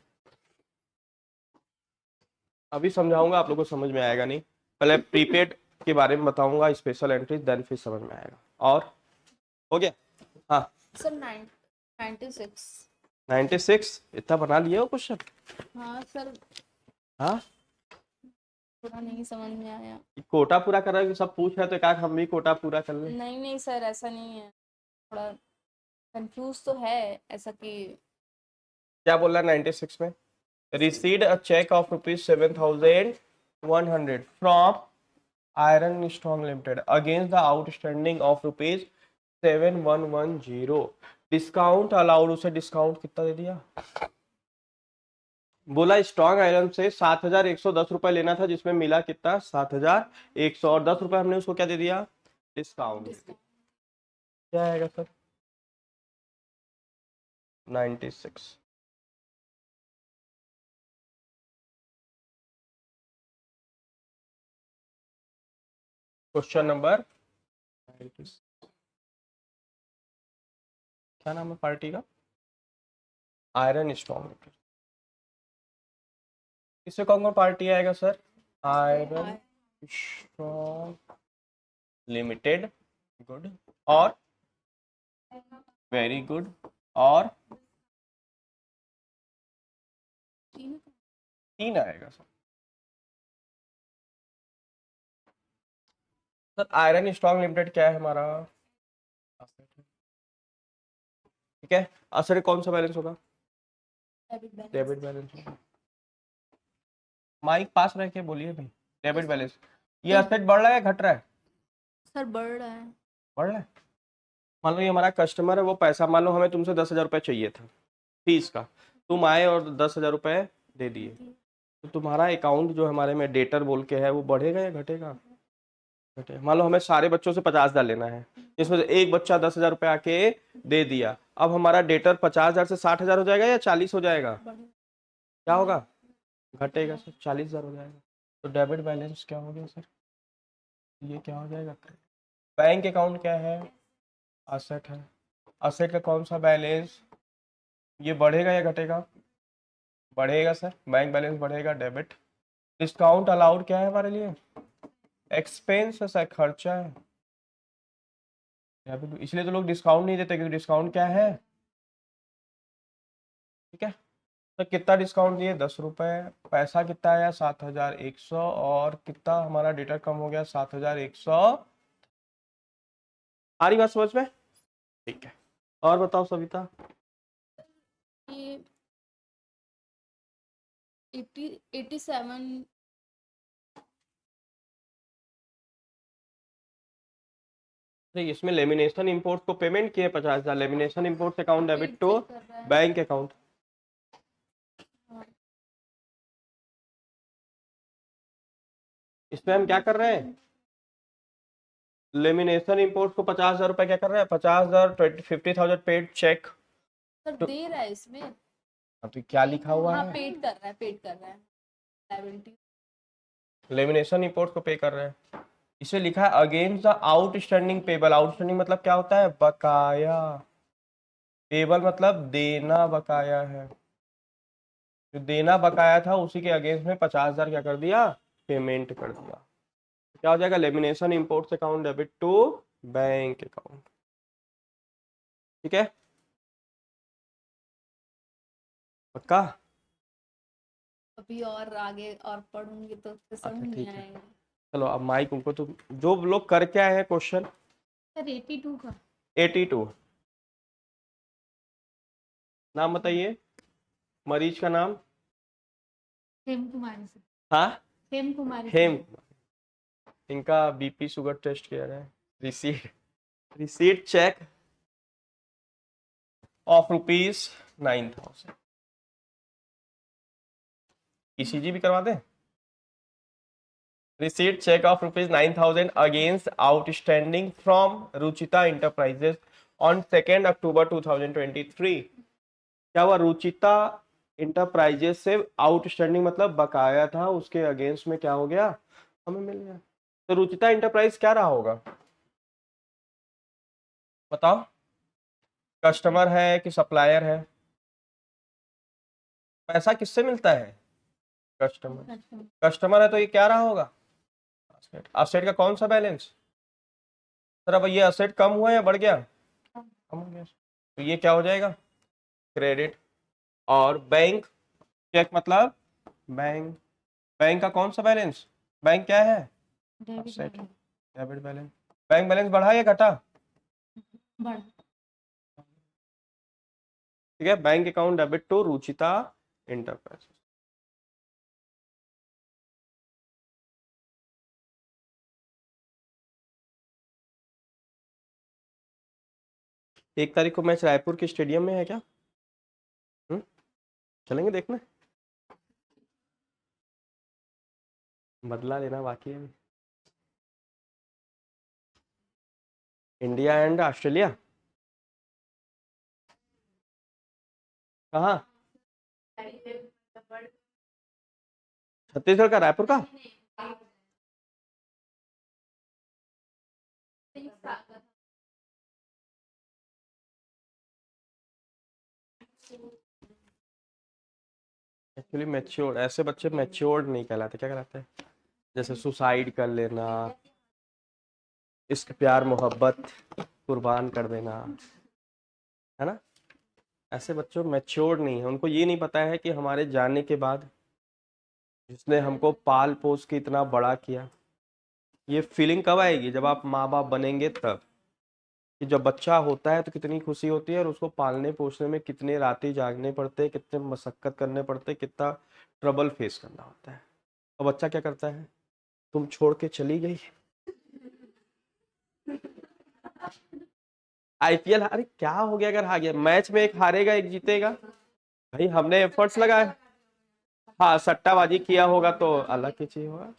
अभी समझाऊंगा, आप लोग को समझ में आएगा नहीं। पहले प्रीपेड के बारे में बताऊंगा, स्पेशल एंट्री, देन फिर समझ में आएगा। और हो गया? हाँ सर 96। 96 इतना बना लिए हो क्वेश्चन? हाँ सर, हाँ, थोड़ा नहीं समझ में आया। कोटा पूरा कर रहे हो, सब पूछ रहे तो एक हम भी कोटा पूरा कर ले। नहीं नहीं सर, ऐसा नहीं है, थोड़ा कंफ्यूज तो है ऐसा कि क्या बोल रहा है 96 में? Received a cheque of ₹7,100 from iron strong limited against the outstanding of ₹7110। Discount allowed, उसे डिस्काउंट कितना दे दिया? बोला स्ट्रॉन्ग आयरन से 7,110 रुपए लेना था, जिसमें मिला कितना? 7,100, और 10 रुपए हमने उसको क्या दे दिया? डिस्काउंट। क्या आएगा सर? 96। Question number 96। क्या नाम है पार्टी का? Iron strong. इससे कौन कौन पार्टी आएगा sir? Iron strong limited, good, और वेरी गुड, और 3 आएगा sir. Sir iron strong limited क्या है हमारा? ठीक है, असर कौन सा बैलेंस होगा? डेबिट बैलेंस होगा। माइक पास रह के बोलिए भाई। Debit balance. ये असेट बढ़ रहा है घट रहा है? सर बढ़ रहा है। बढ़ रहा है। मान लो ये हमारा कस्टमर है, वो पैसा, मान लो हमें तुमसे 10,000 रुपये चाहिए था फीस का, तुम आए और 10,000 रुपये दे दिए, तो तुम्हारा अकाउंट जो हमारे में डेटर बोल के है, वो बढ़ेगा या घटेगा? घटेगा। मान लो हमें सारे बच्चों से 50,000 लेना है, जिसमें से एक बच्चा 10,000 रुपये आके दे दिया, अब हमारा डेटर 50,000 से 60,000 हो जाएगा या 40 हो जाएगा? क्या होगा? घटेगा सर, 40,000 हो जाएगा। तो डेबिट बैलेंस क्या हो गया सर? ये क्या हो जाएगा? बैंक अकाउंट क्या है? असेट है। असेट का कौन सा बैलेंस? ये बढ़ेगा या घटेगा? बढ़ेगा सर, बैंक बैलेंस बढ़ेगा, डेबिट। डिस्काउंट अलाउड क्या है हमारे लिए? एक्सपेंस है, खर्चा है, डेबिट। इसलिए तो लोग डिस्काउंट नहीं देते, क्योंकि डिस्काउंट क्या है? ठीक है, तो कितना डिस्काउंट दिए? 10 रुपए। पैसा कितना आया? 7,100, और कितना हमारा डेटा कम हो गया? 7,100। आ रही बात समझ में? ठीक है, और बताओ सविता। ये 87। नहीं, इसमें लेमिनेशन इंपोर्ट को पेमेंट किए 50,000, lamination import account debit to कर रहा है। Bank account. हाँ। इसमें हम क्या कर रहे हैं? लेमिनेशन इंपोर्ट को 50,000 रुपए क्या कर रहे हैं? 50,000, 50,000 पेड चेक। सर तो दे रहा है इसमें। अभी क्या लिखा हुआ हाँ, है? पेड कर रहा है, पेड कर रहा है। लायबिलिटी। लेमिनेशन इंपोर्ट को पे कर रहे हैं। इसे लिखा है against the outstanding payable. Outstanding मतलब क्या होता है? बकाया। पेबल मतलब देना बकाया है। जो देना बकाया था उसी के अगेंस्ट में 50,000 क्या कर दिया, पेमेंट कर दिया। क्या हो जाएगा, lamination imports account debit to bank account. ठीक है, पक्का। अभी और आगे और पढ़ूंगी तो उससे अच्छा समझ नहीं ठीक है, आएगा। चलो अब माइक उनको, तो जो लोग करके आए हैं क्वेश्चन सर 82 का 82, नाम बताइए, मरीज का नाम। हेम कुमारी सर। हाँ, हेम कुमारी हेम, सर। इनका बीपी शुगर टेस्ट किया जाए, receipt, receipt cheque of ₹9,000। ECG भी करवा दें। Receipt cheque of ₹9,000 against outstanding from Ruchita enterprises on 2 October 2023। क्या हुआ, रुचिता इंटरप्राइजेस से आउटस्टैंडिंग मतलब बकाया था, उसके अगेंस्ट में क्या हो गया, हमें मिल गया। तो रुचिता इंटरप्राइज क्या रहा होगा, बताओ, कस्टमर है कि सप्लायर है, पैसा किससे मिलता है, कस्टमर, कस्टमर है तो ये क्या रहा होगा, असेट। असेट का कौन सा बैलेंस, सर अब ये असेट कम हुआ या बढ़ गया, कम हो गया, तो ये क्या हो जाएगा, क्रेडिट। और बैंक चेक मतलब बैंक, बैंक का कौन सा बैलेंस, बैंक क्या है, asset, debit balance. Bank balance बढ़ा या घटा, बढ़ ठीक है, bank account debit to Ruchita enterprise. एक तारीख को मैच रायपुर के स्टेडियम में है क्या, चलेंगे देखने, बदला लेना बाकी है अभी। इंडिया एंड ऑस्ट्रेलिया, कहाँ, छत्तीसगढ़ का, रायपुर का, एक्चुअली मैच्योर्ड, ऐसे बच्चे मैच्योर्ड नहीं कहलाते, क्या कहलाते हैं, जैसे सुसाइड कर लेना, इश्क प्यार मोहब्बत कुर्बान कर देना, है ना, ऐसे बच्चों मैच्योर्ड नहीं है, उनको ये नहीं पता है कि हमारे जाने के बाद जिसने हमको पाल पोस के इतना बड़ा किया, ये फीलिंग कब आएगी, जब आप माँ बाप बनेंगे तब, कि जब बच्चा होता है तो कितनी खुशी होती है, और उसको पालने पोसने में कितने रातें जागने पड़ते हैं, कितने मशक्कत करने पड़ते हैं, कितना ट्रबल फेस करना होता है। और बच्चा क्या करता है, तुम छोड़ के चली गई, आईपीएल, अरे क्या हो गया अगर हार गया, मैच में एक हारेगा एक जीतेगा, भाई हमने एफर्ट्स लगाए, हाँ सट्टाबाजी किया होगा तो अलग की चीज होगा,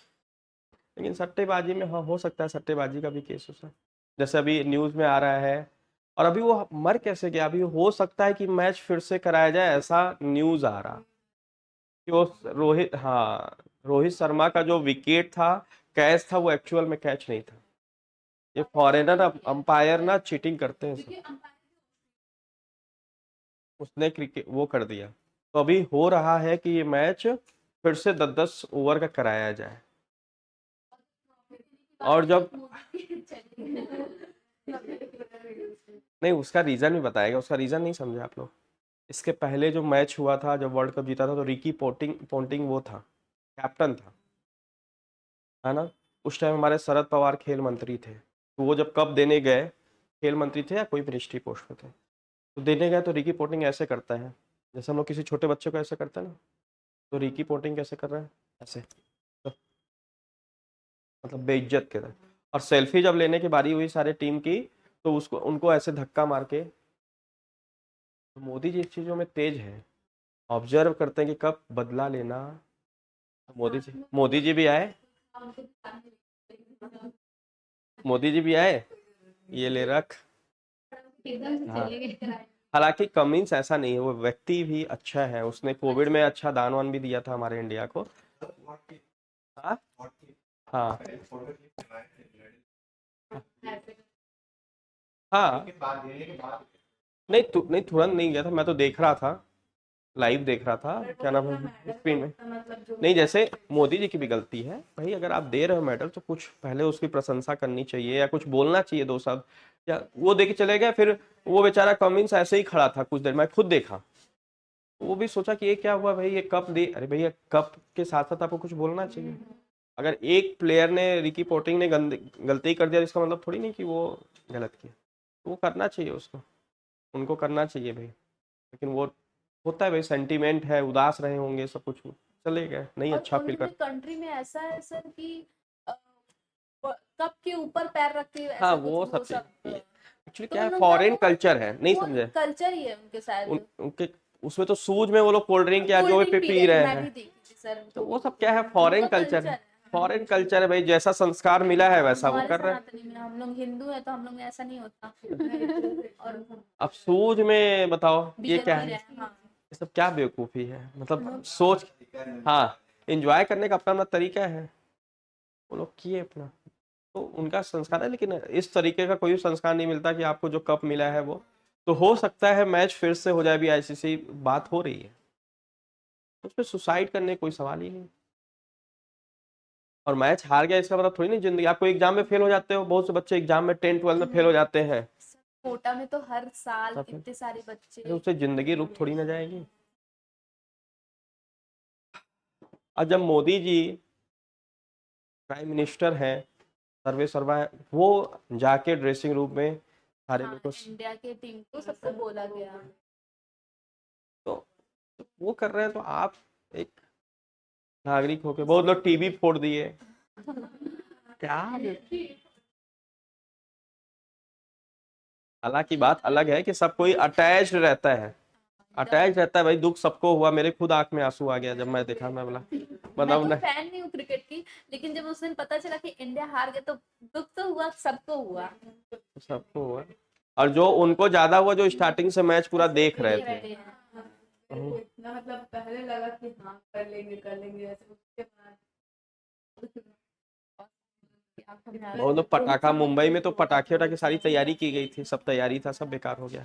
लेकिन सट्टेबाजी में हाँ हो सकता है सट्टेबाजी का भी केस हो सकता है, जैसे अभी न्यूज में आ रहा है, और अभी वो मर कैसे गया, अभी हो सकता है कि मैच फिर से कराया जाए, ऐसा न्यूज आ रहा कि वो रोहित, हाँ रोहित शर्मा का जो विकेट था, कैच था, वो एक्चुअल में कैच नहीं था, ये फॉरेनर अंपायर ना चीटिंग करते हैं सब। उसने क्रिकेट वो कर दिया, तो अभी हो रहा है कि ये मैच फिर से 10-10 ओवर का कराया जाए, और जब नहीं, उसका रीजन भी बताएगा, उसका रीजन नहीं समझे आप लोग। इसके पहले जो मैच हुआ था, जब वर्ल्ड कप जीता था, तो रिकी पोंटिंग पोंटिंग वो था, कैप्टन था, है ना, उस टाइम हमारे शरद पवार खेल मंत्री थे, तो वो जब कप देने गए, खेल मंत्री थे या कोई मिनिस्ट्री पोस्ट पे थे, तो देने गए, तो रिकी पोंटिंग ऐसे करता है, जैसे हम लोग किसी छोटे बच्चे को ऐसे करते हैं ना, तो रिकी पोंटिंग कैसे कर रहा है, ऐसे, तो मतलब बेइज्जत के तरह। और सेल्फी जब लेने की बारी हुई सारे टीम की, तो उसको उनको ऐसे धक्का मार के, तो मोदी जी इस चीजों में तेज है, ऑब्जर्व करते हैं कि कब बदला लेना। मोदी जी भी आए, मोदी जी भी आए, ये ले रख, एकदम से हाँ, चले गए। हालांकि कमिंस ऐसा नहीं है, वो व्यक्ति भी अच्छा है, उसने कोविड में अच्छा दान वान भी दिया था हमारे इंडिया को। हाँ हाँ हाँ, नहीं तुरंत नहीं गया था, मैं तो देख रहा था, लाइव देख रहा था, क्या नाम है स्क्रीन में। मतलब जो नहीं, जैसे मोदी जी की भी गलती है भाई, अगर आप दे रहे हो मेडल तो कुछ पहले उसकी प्रशंसा करनी चाहिए या कुछ बोलना चाहिए दो शब्द। या वो देख के चले गए, फिर वो बेचारा कमिंस ऐसे ही खड़ा था कुछ देर, मैं खुद देखा। वो भी सोचा कि ये क्या हुआ भाई, ये कप दे, अरे भैया कप के साथ साथ आपको कुछ बोलना चाहिए। अगर एक प्लेयर ने, रिकी पोंटिंग ने गलती कर दिया, इसका मतलब थोड़ी नहीं कि वो गलत किया। वो करना चाहिए उसको, उनको करना चाहिए भाई। लेकिन वो होता है भाई, सेंटीमेंट है, उदास रहे होंगे, सब कुछ चले गए, नहीं और अच्छा फील कर। उन्होंने कंट्री में ऐसा है सर कि कप के ऊपर पैर रख के हाँ, ऐसा कुछ वो वो सब सब एक्चुअली तो क्या है, उनका फॉरेन कल्चर है, नहीं वो समझे। कल्चर ही है उनके शायद। उनके उसमें तो सूज में वो लोग कोल्ड ड्रिंक या जो कोल्ड भी ड्रिंक पी रहे मैं हैं। भी देखी थी सर। तो वो सब क्या है, फॉरेन उनका कल्चर कल्चर है। है। फॉरेन कल्चर है भाई, जैसा संस्कार मिला है वैसा वो हमारे कर रहे हैं। सनातनी में हम लोग हिंदू है तो हम लोग में ऐसा नहीं होता। और अब सूज में बताओ ये बियर क्या पी है, रहे हैं, हाँ। ये सब क्या बेवकूफ़ी है, मतलब सोच। हाँ, एंजॉय करने का अपना अपना तरीका है, वो लोग किए अपना, तो उनका संस्कार है। लेकिन इस तरीके का कोई संस्कार नहीं मिलता कि आपको जो कप मिला है वो, तो हो सकता है मैच फिर से हो जाए भी, आईसीसी बात हो रही है, उसमें सुसाइड करने कोई सवाल ही नहीं। और मैच हार गया इसका मतलब थोड़ी नहीं जिंदगी, आपको एग्जाम में फेल हो जाते हो, बहुत से बच्चे एग्जाम में 10th 12th में फेल हो जाते हैं, कोटा में तो हर साल तो फिर इतने सारे बच्चे। उससे जिंदगी रुक थोड़ी ना जाएगी। और जब मोदी जी प्राइम मिनिस्टर हैं, सर्वे सर्वा है, वो जाके ड्रेसिंग रूम में सारे हाँ, लोग को, इंडिया के टीम को सबको बोला गया। तो वो कर रहे हैं, तो आप एक नागरिक होके, बहुत लोग टीवी फोड़ दिए, क्या। हालांकि बात अलग है कि सब कोई अटैच्ड रहता है, अटैच रहता है भाई, दुख सबको हुआ, मेरे खुद आंख में आंसू आ गया जब मैं देखा, मैं बोला मैं मतलब तो नहीं, फैन नहीं हूँ क्रिकेट की, लेकिन जब उस दिन पता चला कि इंडिया हार गया तो दुख तो हुआ, सबको हुआ। सबको हुआ। और जो उनको ज्यादा हुआ, जो स्टार्टिंग से मैच पूरा देख रहे थे। रहे हैं। इतना मतलब पहले लगा कि हाँ कर लेंगे ऐसे, उसके बाद बहुत लोग पटाखा, मुंबई में तो पटाखे वटाखे सारी तैयारी की गई थी, सब तैयारी था, सब बेकार हो गया।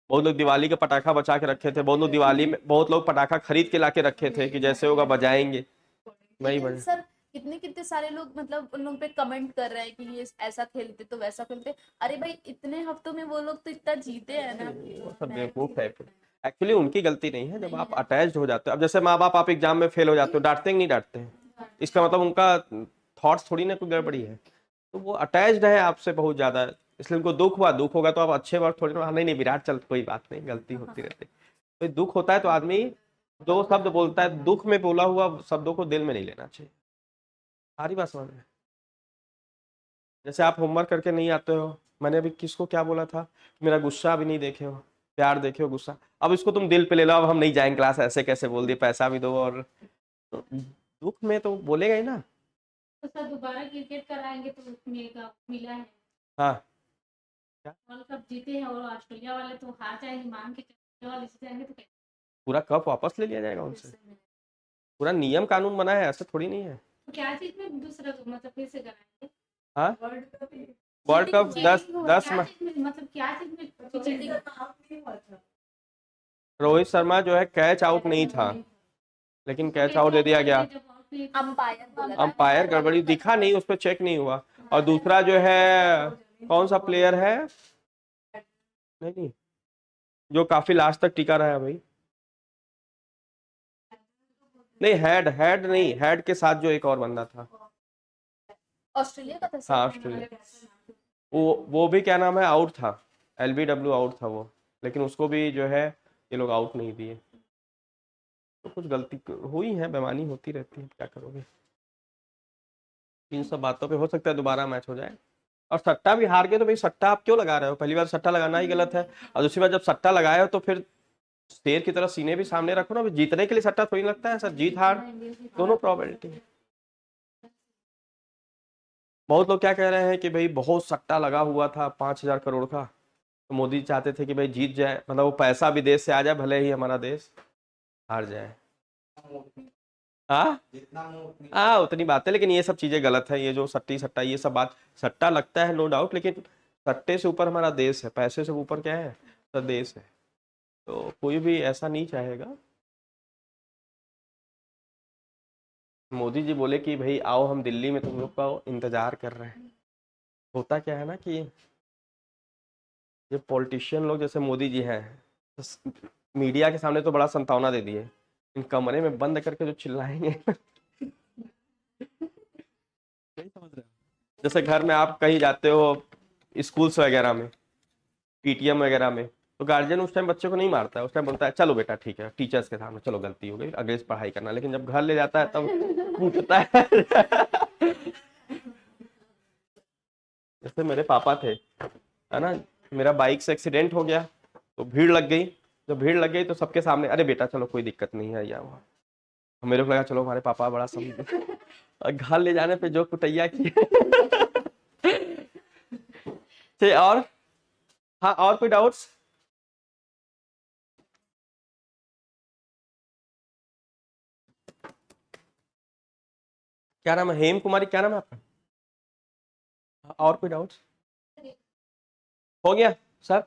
बहुत लोग दिवाली का पटाखा बचा के रखे थे, बहुत लोग दिवाली में, बहुत लोग पटाखा खरीद के लाके रखे थे कि जैसे होगा बजाएंगे, वही लेकिन बजे। सर कितने कितने सारे लोग मतलब उन लोग पे कमेंट कर रहे हैं कि ये ऐसा खेलते तो वैसा खेलते। अरे भाई इतने हफ्तों में वो लोग तो इतना जीते हैं ना। वो सब बेवकूफ है। एक्चुअली उनकी गलती नहीं है, जब आप अटैच्ड हो जाते हो, अब जैसे माँ बाप, आप एग्जाम में फेल हो जाते हो, डांटते हैं कि नहीं डांटते हैं, इसका मतलब उनका थॉट्स थोड़ी ना कोई गड़बड़ी है, तो वो अटैच्ड है आपसे बहुत ज्यादा, इसलिए उनको दुख हुआ, दुख होगा तो आप अच्छे वक्त थोड़ी ना, नहीं नहीं विराट चल कोई बात नहीं, गलती होती रहती है। तो दुख होता है तो आदमी दो शब्द बोलता है, दुख में बोला हुआ शब्दों को दिल में नहीं लेना चाहिए। सारी बात समझ में, जैसे आप होमवर्क करके नहीं आते हो, मैंने अभी किसको क्या बोला था, मेरा गुस्सा भी नहीं देखे हो, प्यार देखे हो, गुस्सा, अब इसको तुम दिल पे ले लो, अब हम नहीं जाएंगे क्लास, ऐसे कैसे बोल दिए, पैसा भी दो, और तो दुख में तो बोलेगा ही ना। तो सर दोबारा क्रिकेट कराएंगे तो उसमें का मिला है, हाँ, वर्ल्ड कप जीते हैं और ऑस्ट्रेलिया वाले तो हार जाएंगे, मान के चलने वाले जीत जाएंगे तो कैसे। पूरा कप वापस ले लिया जाएगा उनसे, पूरा नियम कानून बना है, ऐसे थोड़ी नहीं है। तो क्या चीज में दूसरा मतलब फिर से कराएंगे। हाँ, वर्ल्ड कप वर्ल्ड कप दस दस क्या चीज में मतलब क्या चीज में चीटिंग। नहीं हुआ था। रोहित शर्मा जो है कैच आउट नहीं था, लेकिन कैच आउट दे दिया गया, अंपायर बोला था। अंपायर गड़बड़ी दिखा नहीं, उस पर चेक नहीं हुआ। और दूसरा जो है, कौन सा प्लेयर है, नहीं नहीं, जो काफी लास्ट तक टिका रहा है भाई, नहीं हेड हेड नहीं, हेड के साथ जो एक और बंदा था, ऑस्ट्रेलिया का था सर। हाँ ऑस्ट्रेलिया, वो भी क्या नाम है, आउट था, एलबीडब्ल्यू आउट था वो, लेकिन उसको भी जो है ये लोग आउट नहीं दिए। तो कुछ गलती हुई है, बेईमानी होती रहती है, क्या करोगे। इन सब बातों पे हो सकता है दोबारा मैच हो जाए। और सट्टा भी हार गए तो भाई, सट्टा आप क्यों लगा रहे हो, पहली बार सट्टा लगाना ही गलत है, और दूसरी बार जब सट्टा लगाए हो तो फिर शेर की तरह सीने भी सामने रखो ना, जीतने के लिए सट्टा थोड़ी लगता है सर, जीत हार दोनों प्रोबेबिलिटी है। बहुत लोग क्या कह रहे हैं कि भाई बहुत सट्टा लगा हुआ था 5,000 करोड़ का, तो मोदी चाहते थे कि भाई जीत जाए, मतलब वो पैसा विदेश से आ जाए, भले ही हमारा देश हार जाए। हाँ, हाँ उतनी बात है, लेकिन ये सब चीजें गलत है, ये जो सट्टी सट्टा ये सब बात, सट्टा लगता है नो डाउट, लेकिन सट्टे से ऊपर हमारा देश है, पैसे से ऊपर क्या है, तो देश है, तो कोई भी ऐसा नहीं चाहेगा मोदी जी बोले कि भाई आओ हम दिल्ली में तुम लोग का इंतजार कर रहे हैं। होता क्या है ना कि ये पॉलिटिशियन लोग जैसे मोदी जी हैं, तो मीडिया के सामने तो बड़ा संतावना दे दिए, इन कमरे में बंद करके जो चिल्लाएंगे नहीं समझ रहे हो? जैसे घर में आप कहीं जाते हो, स्कूल्स वगैरह में, पीटीएम वगैरह में, तो गार्जियन उस टाइम बच्चे को नहीं मारता है, उस टाइम बोलता है चलो बेटा ठीक है, टीचर्स के सामने चलो गलती हो गई, अगले से पढ़ाई करना। लेकिन जब घर ले जाता है तब कूटता है जैसे मेरे पापा थे, है ना, मेरा बाइक से एक्सीडेंट हो गया तो भीड़ लग गई। जब भीड़ लग गई तो सबके सामने अरे बेटा चलो कोई दिक्कत नहीं है, या हुआ, मेरे को लगा चलो हमारे पापा बड़ा समझ और घर ले जाने पे जो कुटैया की और हाँ, और कोई डाउट्स? क्या नाम है? हेम कुमारी, क्या नाम है आपका? हाँ, और कोई डाउट्स? हो गया सर?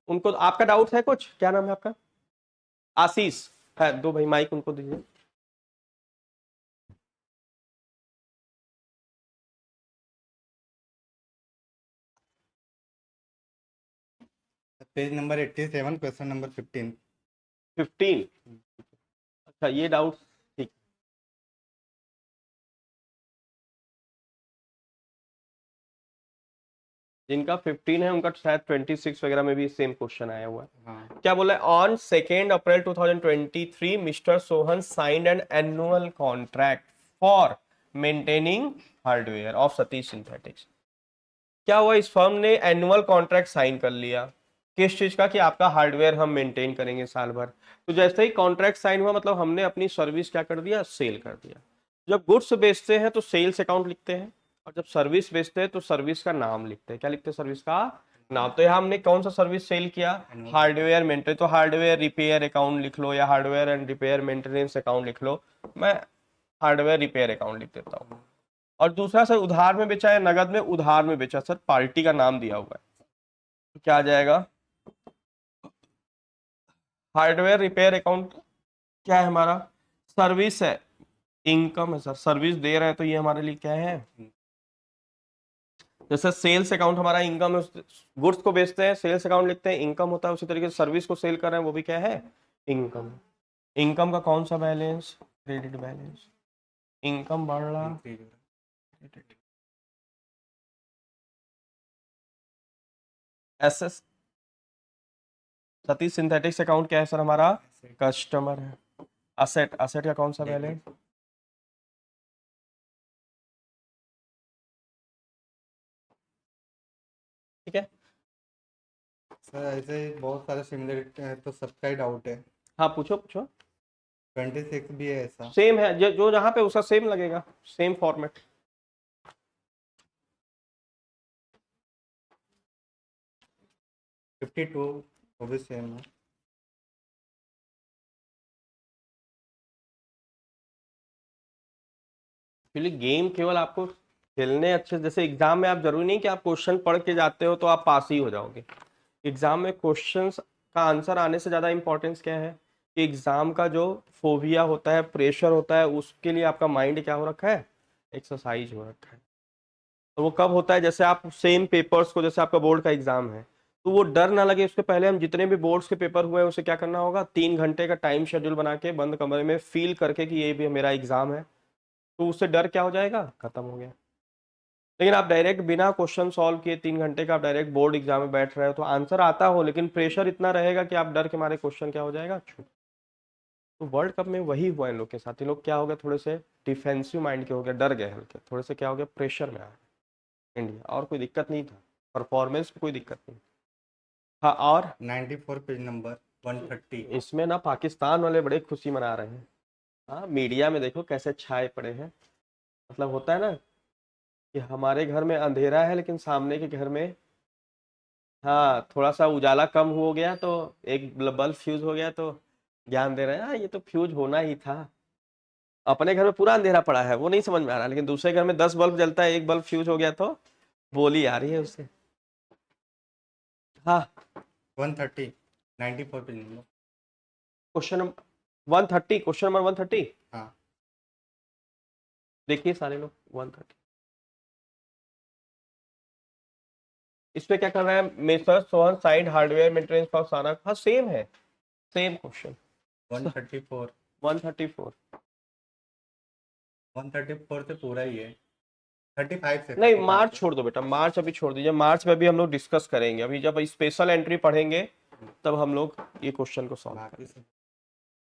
उनको आपका डाउट है कुछ? क्या नाम है आपका? आशीष है, दो भाई माइक उनको दीजिए। Page number 87 question number 15। 15? अच्छा ये डाउट ठीक। जिनका 15 है उनका शायद 26 वगैरह में भी सेम क्वेश्चन आया हुआ है। हाँ। क्या बोला है? On 2 April 2023 mister Sohan signed an annual contract for maintaining hardware of Satish synthetics. क्या हुआ? इस फर्म ने एनुअल कॉन्ट्रैक्ट साइन कर लिया, किस चीज का? कि आपका हार्डवेयर हम मेंटेन करेंगे साल भर। तो जैसे ही कॉन्ट्रैक्ट साइन हुआ मतलब हमने अपनी सर्विस क्या कर दिया? सेल कर दिया। जब गुड्स बेचते हैं तो सेल्स अकाउंट लिखते हैं, और जब सर्विस बेचते हैं तो सर्विस का नाम लिखते हैं। क्या लिखते हैं? सर्विस का नाम। तो यहाँ हमने कौन सा सर्विस सेल किया? Hardware maintain. तो हार्डवेयर रिपेयर अकाउंट लिख लो, या hardware and repair maintenance account लिख लो। मैं हार्डवेयर रिपेयर अकाउंट लिख देता हूँ। और दूसरा सर, उधार में बेचा या नगद में? उधार में बेचा सर, पार्टी का नाम दिया हुआ है, तो क्या आ जाएगा? हार्डवेयर रिपेयर अकाउंट क्या है हमारा? सर्विस है, इनकम है सर, सर्विस दे रहे हैं तो ये हमारे लिए क्या है? जैसे सेल्स अकाउंट हमारा इनकम है, गुड्स को बेचते हैं सेल्स अकाउंट लिखते हैं, इनकम होता है। उसी तरीके से सर्विस को सेल कर रहे हैं, वो भी क्या है? इनकम। इनकम का कौन सा बैलेंस? Credit balance. इनकम बढ़ रहा, credit. SS Satish synthetics account क्या है सर हमारा? कस्टमर है। असेट, असेट का कौन सा बैलेंस? ठीक है। सर ऐसे ही बहुत सारे सिमिलरिटी है, तो सबका ही डाउट है। हाँ पूछो पूछो। 26 भी है ऐसा। सेम है, जो जहाँ पे उसका सेम लगेगा, सेम फॉर्मेट। 52 वो भी सेम है। एक्चुअली गेम केवल आपको खेलने अच्छे, जैसे एग्जाम में आप जरूरी नहीं कि आप क्वेश्चन पढ़ के जाते हो तो आप पास ही हो जाओगे। एग्जाम में क्वेश्चंस का आंसर आने से ज़्यादा इंपॉर्टेंस क्या है? कि एग्जाम का जो फोबिया होता है, प्रेशर होता है, उसके लिए आपका माइंड क्या हो रखा है? एक्सरसाइज हो रखा है। तो वो कब होता है? जैसे आप सेम पेपर्स को, जैसे आपका बोर्ड का एग्जाम है, तो वो डर ना लगे उसके पहले हम जितने भी बोर्ड्स के पेपर हुए हैं उसे क्या करना होगा? 3 घंटे का टाइम शेड्यूल बना के बंद कमरे में फील करके कि ये भी मेरा एग्जाम है, तो उससे डर क्या हो जाएगा? खत्म हो गया। लेकिन आप डायरेक्ट बिना क्वेश्चन सॉल्व किए 3 घंटे का आप डायरेक्ट बोर्ड एग्जाम में बैठ रहे हो, तो आंसर आता हो लेकिन प्रेशर इतना रहेगा कि आप डर के मारे क्वेश्चन क्या हो जाएगा? छूट। तो वर्ल्ड कप में वही हुआ इन लोग के साथ। इन लोग क्या हो गया? थोड़े से डिफेंसिव माइंड के हो गया, डर गए हल्के, थोड़े से क्या हो गया? प्रेशर में आ गए इंडिया। और कोई दिक्कत नहीं था, परफॉर्मेंस में कोई दिक्कत नहीं। हाँ, और 94 पेज नंबर 130। इसमें ना पाकिस्तान वाले बड़े खुशी मना रहे हैं। हाँ, मीडिया में देखो कैसे छाए पड़े हैं। मतलब होता है ना कि हमारे घर में अंधेरा है लेकिन सामने के घर में, हाँ, थोड़ा सा उजाला कम हो गया तो एक बल्ब फ्यूज हो गया तो ज्ञान दे रहे हैं, हाँ ये तो फ्यूज होना ही था। अपने घर में पूरा अंधेरा पड़ा है, वो नहीं समझ में आ रहा, लेकिन दूसरे घर में 10 बल्ब जलता है, एक बल्ब फ्यूज हो गया तो बोली आ रही है उससे। हाँ, 130 94 page number. Question 130, question number 130। हाँ। देखिए सारे लोग 130। इसमें क्या कर रहा है, मेसर सोहन साइड हार्डवेयर मेंटेनेंस फॉर सारा, हाँ सेम है, सेम क्वेश्चन। 134 134 134 से पूरा ही है, 35 से नहीं, 35 मार्च से। छोड़ दो बेटा, मार्च अभी छोड़ दीजिए, मार्च में भी हम लोग डिस्कस करेंगे, अभी जब स्पेशल एंट्री पढ़ेंगे तब हम लोग ये क्वेश्चन को सॉल्व बाकी करेंगे। सब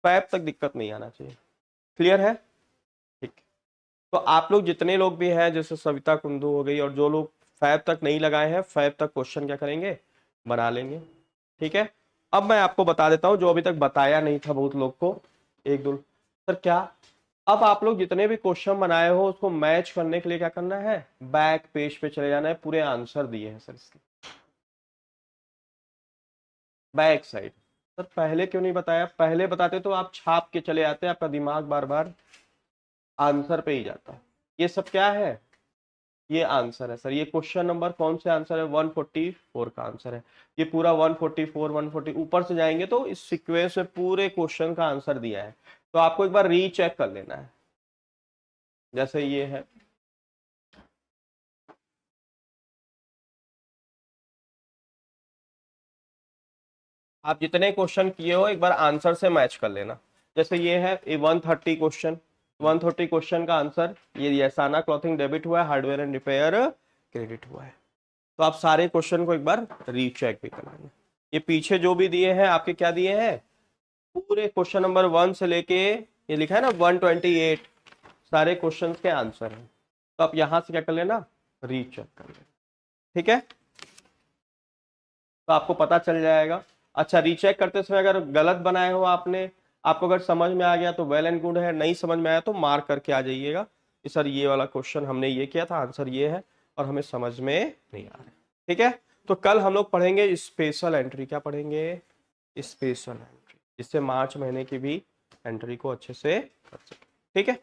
फैब तक दिक्कत नहीं आना चाहिए, क्लियर है? ठीक। तो आप लोग जितने लोग भी हैं, जैसे सविता कुंदू हो गई, और जो लोग फैब तक नहीं लगाए हैं, फैब तक क्वेश्चन क्या करेंगे, बना लेंगे। ठीक है, अब मैं आपको बता देता हूं जो अभी तक बताया नहीं था बहुत लोग को, एक दो सर क्या, अब आप लोग जितने भी क्वेश्चन बनाए हो उसको मैच करने के लिए क्या करना है, बैक पेज पे चले जाना है, पूरे आंसर दिए हैं सर इसके बैक साइड। सर पहले क्यों नहीं बताया, पहले बताते तो आप छाप के चले आते, आपका दिमाग बार बार आंसर पे ही जाता। ये सब क्या है, ये आंसर है सर, ये क्वेश्चन नंबर कौन से आंसर है, 144 का आंसर है। ये पूरा 144 140 ऊपर से जाएंगे तो इस सीक्वेंस में पूरे क्वेश्चन का आंसर दिया है, तो आपको एक बार रीचेक कर लेना है। जैसे ये है, आप जितने क्वेश्चन किए हो एक बार आंसर से मैच कर लेना। जैसे ये है, ये 130 क्वेश्चन, 130 क्वेश्चन का आंसर ये साना क्लॉथिंग डेबिट हुआ है, हार्डवेयर एंड रिपेयर क्रेडिट हुआ है। तो आप सारे क्वेश्चन को एक बार रीचेक भी कर लेना। ये पीछे जो भी दिए हैं आपके, क्या दिए हैं, पूरे क्वेश्चन नंबर 1 से लेके ये लिखा है ना 128 सारे क्वेश्चंस के आंसर हैं। तो आप यहां से क्या कर लेना, रीचेक कर लेना। ठीक है, तो आपको पता चल जाएगा। अच्छा, रीचेक करते समय अगर गलत बनाए हो आपने, आपको अगर समझ में आ गया तो वेल एंड गुड है, नहीं समझ में आया तो मार्क करके आ जाइएगा कि सर ये वाला क्वेश्चन हमने ये किया था, आंसर ये है और हमें समझ में नहीं आ रहा। ठीक है, तो कल हम लोग पढ़ेंगे स्पेशल एंट्री। क्या पढ़ेंगे, स्पेशल एंट्री, जिससे मार्च महीने की भी एंट्री को अच्छे से कर सके। ठीक है।